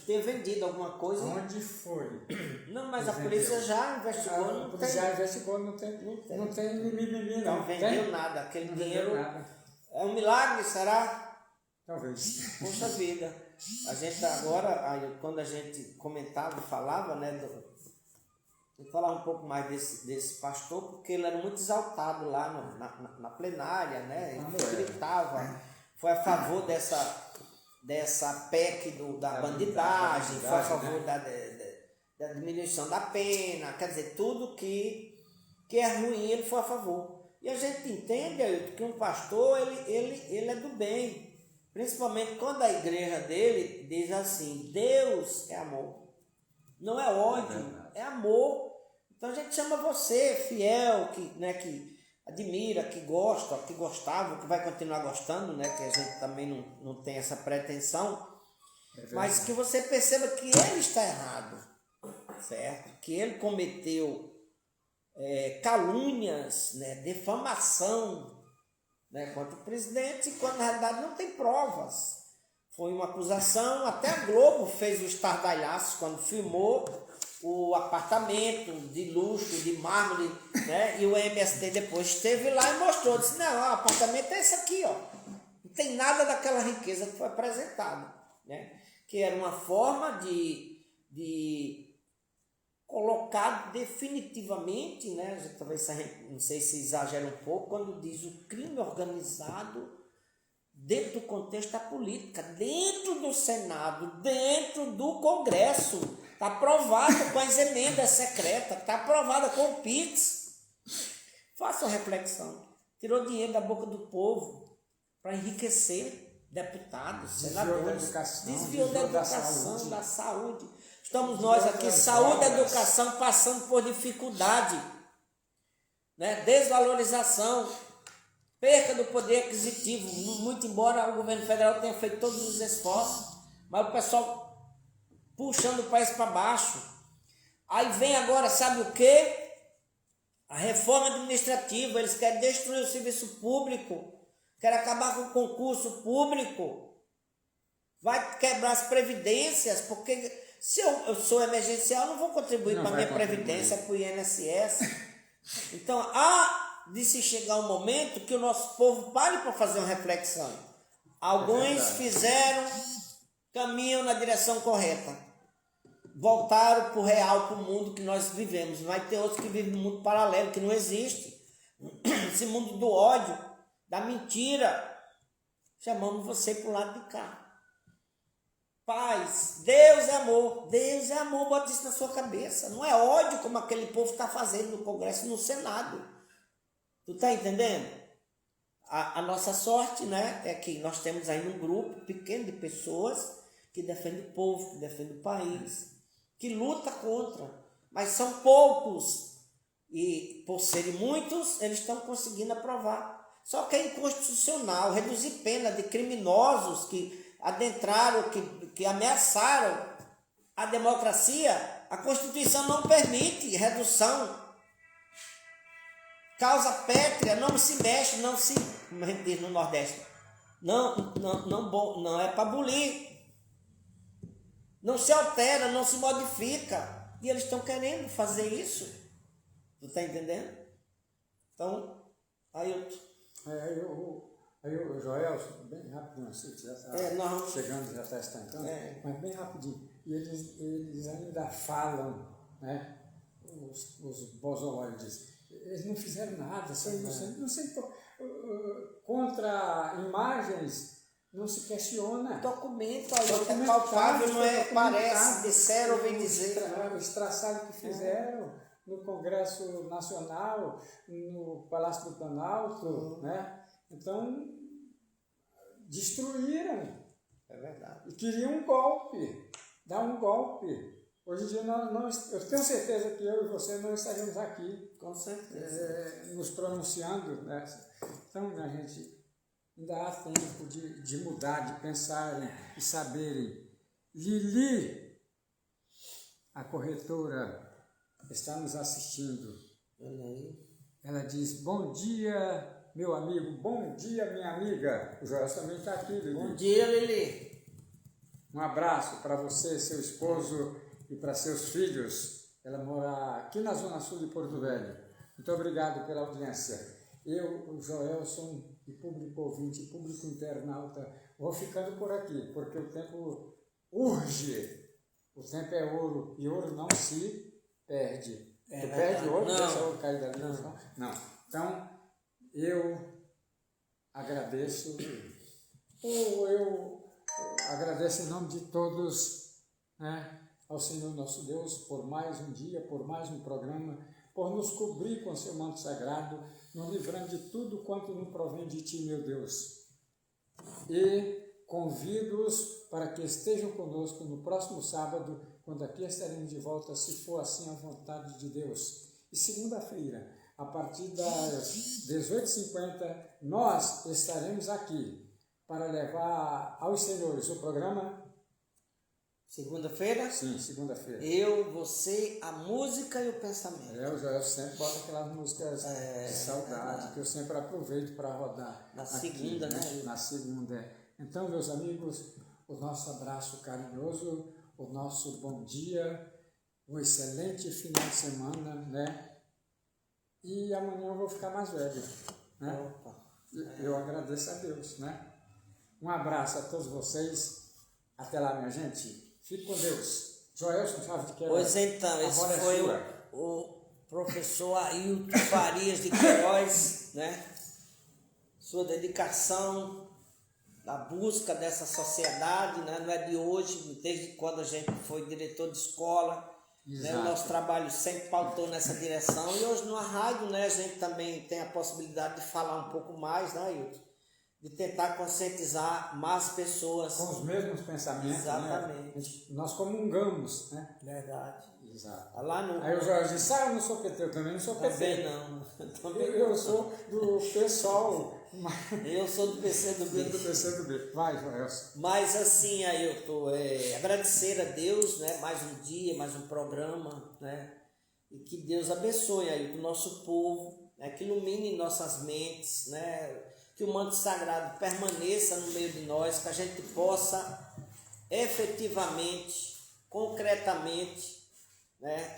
ter vendido alguma coisa. Onde foi? Não, mas a polícia já investigou, não tem. Já investigou, não tem mimimi, Não vendeu nada. Aquele dinheiro é um milagre, será? Talvez. Poxa vida. A gente agora, aí, quando a gente comentava, falava, né? Eu falava um pouco mais desse pastor, porque ele era muito exaltado lá na plenária, né? Ele gritava, foi a favor dessa PEC da bandidagem, foi a favor, né? da diminuição da pena, quer dizer, tudo que é ruim ele foi a favor. E a gente entende, Ailton, que um pastor, ele é do bem, principalmente quando a igreja dele diz assim, Deus é amor, não é ódio, é amor. Então a gente chama você, fiel, que admira, que gosta, que gostava, que vai continuar gostando, né? Que a gente também não tem essa pretensão, mas que você perceba que ele está errado, certo? Que ele cometeu calúnias, né? Defamação, né, contra o presidente, quando na realidade não tem provas. Foi uma acusação, até a Globo fez o estardalhaço quando filmou o apartamento de luxo, de mármore, né, e o MST depois esteve lá e mostrou, disse, não, o apartamento é esse aqui, ó. Não tem nada daquela riqueza que foi apresentada, né, que era uma forma de colocar definitivamente, né, talvez não sei se exagera um pouco, quando diz o crime organizado dentro do contexto da política, dentro do Senado, dentro do Congresso, está aprovado com as emendas secretas, está aprovada com o PIX. Faça uma reflexão. Tirou dinheiro da boca do povo para enriquecer deputados, senadores, desviou da educação, da saúde. Estamos nós aqui, saúde e educação, passando por dificuldade, né? Desvalorização, perca do poder aquisitivo, muito embora o governo federal tenha feito todos os esforços, mas o pessoal puxando o país para baixo. Aí vem agora, sabe o quê? A reforma administrativa, eles querem destruir o serviço público, querem acabar com o concurso público, vai quebrar as previdências, porque se eu sou emergencial, não vou contribuir para a minha previdência, para o INSS. Então, há de se chegar um momento que o nosso povo pare para fazer uma reflexão. Alguns caminham na direção correta, voltaram para o real, para o mundo que nós vivemos. Vai ter outros que vivem no mundo paralelo, que não existe. Esse mundo do ódio, da mentira. Chamamos você para o lado de cá. Paz, Deus é amor, bota isso na sua cabeça. Não é ódio como aquele povo está fazendo no Congresso e no Senado. Tu está entendendo? A nossa sorte, né, é que nós temos aí um grupo pequeno de pessoas que defende o povo, que defende o país, que luta contra, mas são poucos. E por serem muitos, eles estão conseguindo aprovar. Só que é inconstitucional reduzir pena de criminosos que adentraram, que ameaçaram a democracia. A Constituição não permite redução. Causa pétrea não se mexe, não se, como a gente diz no Nordeste, não é para abolir. Não se altera, não se modifica. E eles estão querendo fazer isso. Tu está entendendo? Então, o Joel, bem rápido, não sei se já está chegando, já está estancando, mas bem rapidinho. E eles ainda falam, né, os bosoloides, eles não fizeram nada, não sei, contra imagens não se questiona. Documento aí, é palpável, não é, parece, disseram ou vem dizer. Os traçados que fizeram no Congresso Nacional, no Palácio do Planalto, né? Então, destruíram. É verdade. E queriam um golpe, dar um golpe. Hoje em dia, eu tenho certeza que eu e você não estaremos aqui. Com certeza. Nos pronunciando. Né? Então, a gente ainda há tempo de mudar, de pensarem e saberem. Lili, a corretora, está nos assistindo. Olha aí. Ela diz, bom dia, meu amigo, bom dia, minha amiga. O Joel também está aqui, Lili. Bom dia, Lili. Um abraço para você, seu esposo e para seus filhos. Ela mora aqui na Zona Sul de Porto Velho. Muito obrigado pela audiência. Eu, o Joelson, e público ouvinte, público internauta, vou ficando por aqui, porque o tempo urge. O tempo é ouro, e ouro não se perde. Tu perde ouro, deixa ouro cair da linha. Não. Então, eu agradeço. Eu agradeço em nome de todos, né, ao Senhor nosso Deus por mais um dia, por mais um programa, por nos cobrir com seu manto sagrado, nos livrando de tudo quanto não provém de ti, meu Deus. E convido-os para que estejam conosco no próximo sábado, quando aqui estaremos de volta, se for assim a vontade de Deus. E segunda-feira, a partir das 18h50, nós estaremos aqui para levar aos senhores o programa Segunda-feira? Sim, segunda-feira. Eu, você, a música e o pensamento. O Joel sempre bota aquelas músicas de saudade, que eu sempre aproveito para rodar. Na aqui, segunda, né? Na segunda. Então, meus amigos, o nosso abraço carinhoso, o nosso bom dia, um excelente final de semana, né? E amanhã eu vou ficar mais velho, né? Opa. Eu agradeço a Deus, né? Um abraço a todos vocês. Até lá, minha gente. Fique com Deus. Joelson Chaves de Queiroz. Pois então, esse Agora é foi sua. o professor Ailton Farias de Queiroz, né? Sua dedicação da busca dessa sociedade, né? Não é de hoje, desde quando a gente foi diretor de escola, né? O nosso trabalho sempre pautou nessa direção, e hoje na rádio, né, a gente também tem a possibilidade de falar um pouco mais, né, Ailton? De tentar conscientizar mais pessoas. Com os mesmos pensamentos. Exatamente. Né? Nós comungamos, né? Verdade. Exato. Lá no... Aí o Jorge disse, eu não sou PT, eu também não sou PT. Também não. Também Eu sou do PSOL. Eu sou do PCdoB. Do PCdoB. Vai, Joelson. Mas assim, Ailton, agradecer a Deus, né? Mais um dia, mais um programa, né? E que Deus abençoe, Ailton, o nosso povo, né? Que ilumine nossas mentes, né? Que o manto sagrado permaneça no meio de nós, que a gente possa efetivamente, concretamente, né,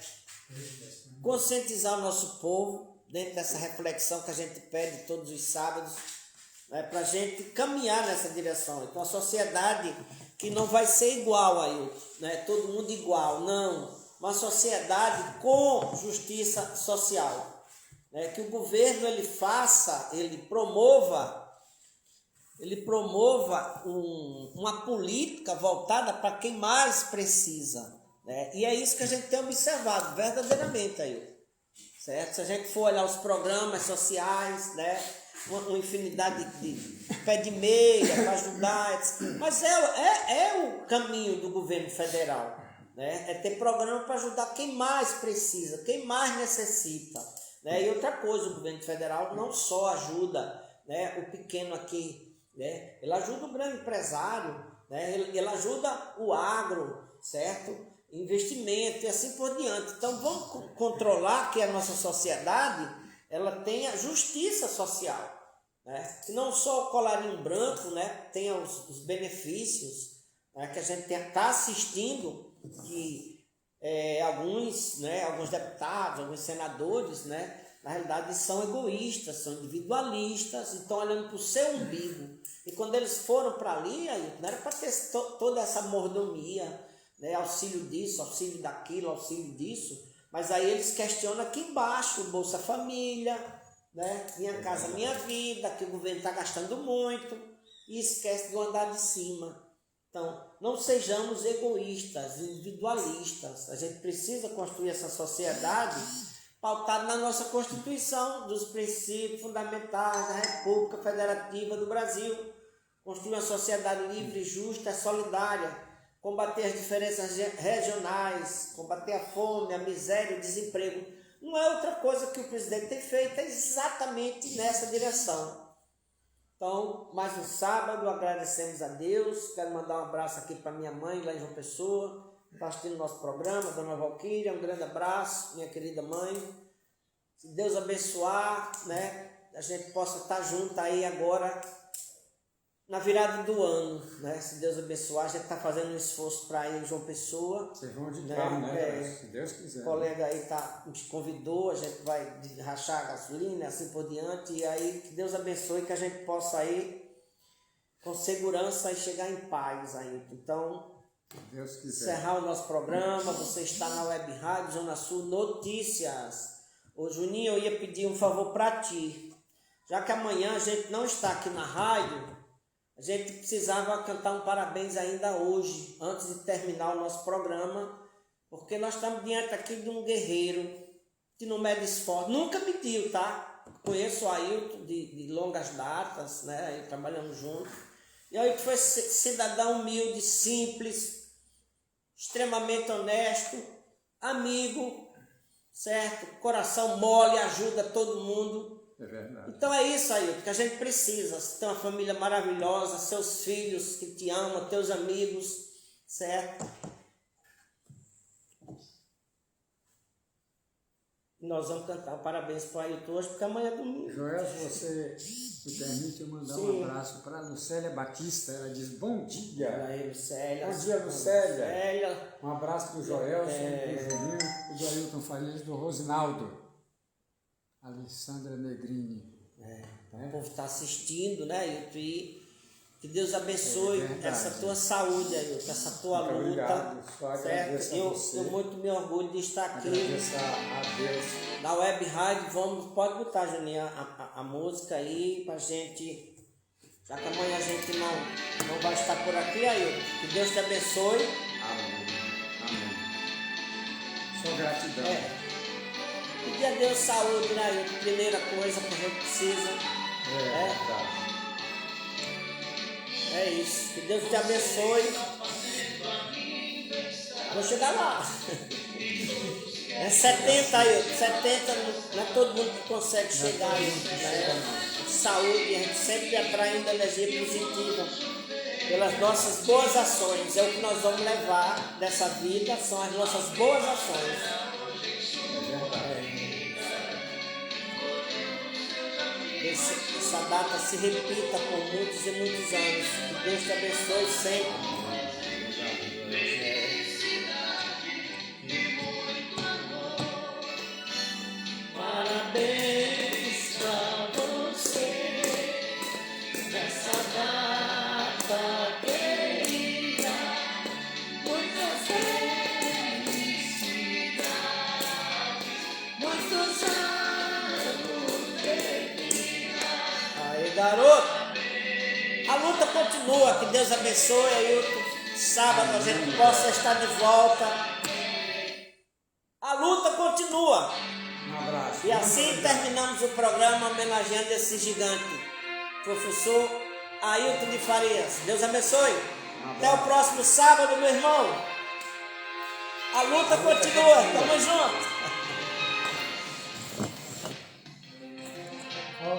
conscientizar o nosso povo dentro dessa reflexão que a gente pede todos os sábados, né, para a gente caminhar nessa direção. Então, a sociedade que não vai ser igual aí, né, todo mundo igual, não. Uma sociedade com justiça social. Que o governo ele promova uma política voltada para quem mais precisa, né? E é isso que a gente tem observado verdadeiramente aí, certo? Se a gente for olhar os programas sociais, né? Uma infinidade de pé de meia para ajudar, mas é o caminho do governo federal, né? É ter programa para ajudar quem mais precisa, quem mais necessita. Né? E outra coisa, o governo federal não só ajuda, né, o pequeno aqui, né? Ele ajuda o grande empresário, né? Ele ajuda o agro, certo? Investimento e assim por diante. Então vamos controlar que a nossa sociedade ela tenha justiça social, né? Que não só o colarinho branco, né, tenha os benefícios, né, que a gente está assistindo, que alguns deputados, alguns senadores, né, na realidade são egoístas, são individualistas, e estão olhando para o seu umbigo. E quando eles foram para ali, aí, não era para ter toda essa mordomia, né, auxílio disso, auxílio daquilo, auxílio disso, mas aí eles questionam aqui embaixo, Bolsa Família, né, Minha Casa Minha Vida, que o governo está gastando muito, e esquece do andar de cima. Então, não sejamos egoístas, individualistas. A gente precisa construir essa sociedade pautada na nossa Constituição, dos princípios fundamentais da República Federativa do Brasil. Construir uma sociedade livre, justa, solidária, combater as diferenças regionais, combater a fome, a miséria, o desemprego. Não é outra coisa que o presidente tem feito, é exatamente nessa direção. Então, mais um sábado, agradecemos a Deus. Quero mandar um abraço aqui para minha mãe, lá em João Pessoa, que está assistindo o nosso programa, Dona Valquíria. Um grande abraço, minha querida mãe. Se Deus abençoar, né, a gente possa estar junto aí agora, na virada do ano, né? Se Deus abençoar, a gente está fazendo um esforço para ir em João Pessoa. Vocês vão de carro, né? Se Deus quiser. O colega aí nos convidou, a gente vai rachar a gasolina, assim por diante, e aí que Deus abençoe, que a gente possa ir com segurança e chegar em paz aí. Então, Deus quiser. Encerrar o nosso programa, você está na Web Rádio Zona Sul Notícias. Ô Juninho, eu ia pedir um favor para ti. Já que amanhã a gente não está aqui na rádio, a gente precisava cantar um parabéns ainda hoje, antes de terminar o nosso programa, porque nós estamos diante aqui de um guerreiro que não mede esforço, nunca mediu, tá? Conheço o Ailton de longas datas, né? Aí trabalhamos juntos. E aí foi cidadão humilde, simples, extremamente honesto, amigo, certo? Coração mole, ajuda todo mundo. É verdade. Então é isso aí, que a gente precisa. Você tem uma família maravilhosa, seus filhos que te amam, teus amigos, certo? Nós vamos cantar parabéns para o Ailton hoje, porque amanhã é domingo. Joel, se você me permite, eu mandar um abraço para a Lucélia Batista. Ela diz bom dia. Olha aí, Lucélia. Bom dia, Lucélia. Lucélia. Um abraço do Joel, do Juninho e do Ailton Farias, do Rosinaldo. Alessandra Negrini. O povo está assistindo, né, Ailton? E que Deus abençoe essa tua saúde, Ailton, essa tua Muito luta. obrigado. Só agradeço a você. Eu muito me orgulho de estar aqui. Agradeço a Deus. Na Web Rádio, pode botar, Juninho, a música aí pra gente, já que amanhã a gente não vai estar por aqui, Ailton. Que Deus te abençoe. Amém. Amém. Só gratidão. Pedir a Deus saúde, né, Ailton? Primeira coisa que a gente precisa. Verdade. É isso. Que Deus te abençoe. Vou chegar lá. É 70, Ailton. 70 não é todo mundo que consegue chegar aí. Né? Saúde, a gente sempre atraindo energia positiva pelas nossas boas ações. É o que nós vamos levar dessa vida, são as nossas boas ações. Essa data se repita por muitos e muitos anos. Que Deus te abençoe sempre. Parabéns pra você nessa data querida. Muitas felicidades, muitos anos de vida. Aí, garoto! A luta continua. Que Deus abençoe, Ailton. Sábado a gente possa estar de volta. A luta continua. Um abraço. E assim terminamos o programa homenageando esse gigante, professor Ailton de Farias. Deus abençoe. Até o próximo sábado, meu irmão. A luta continua. Tamo junto.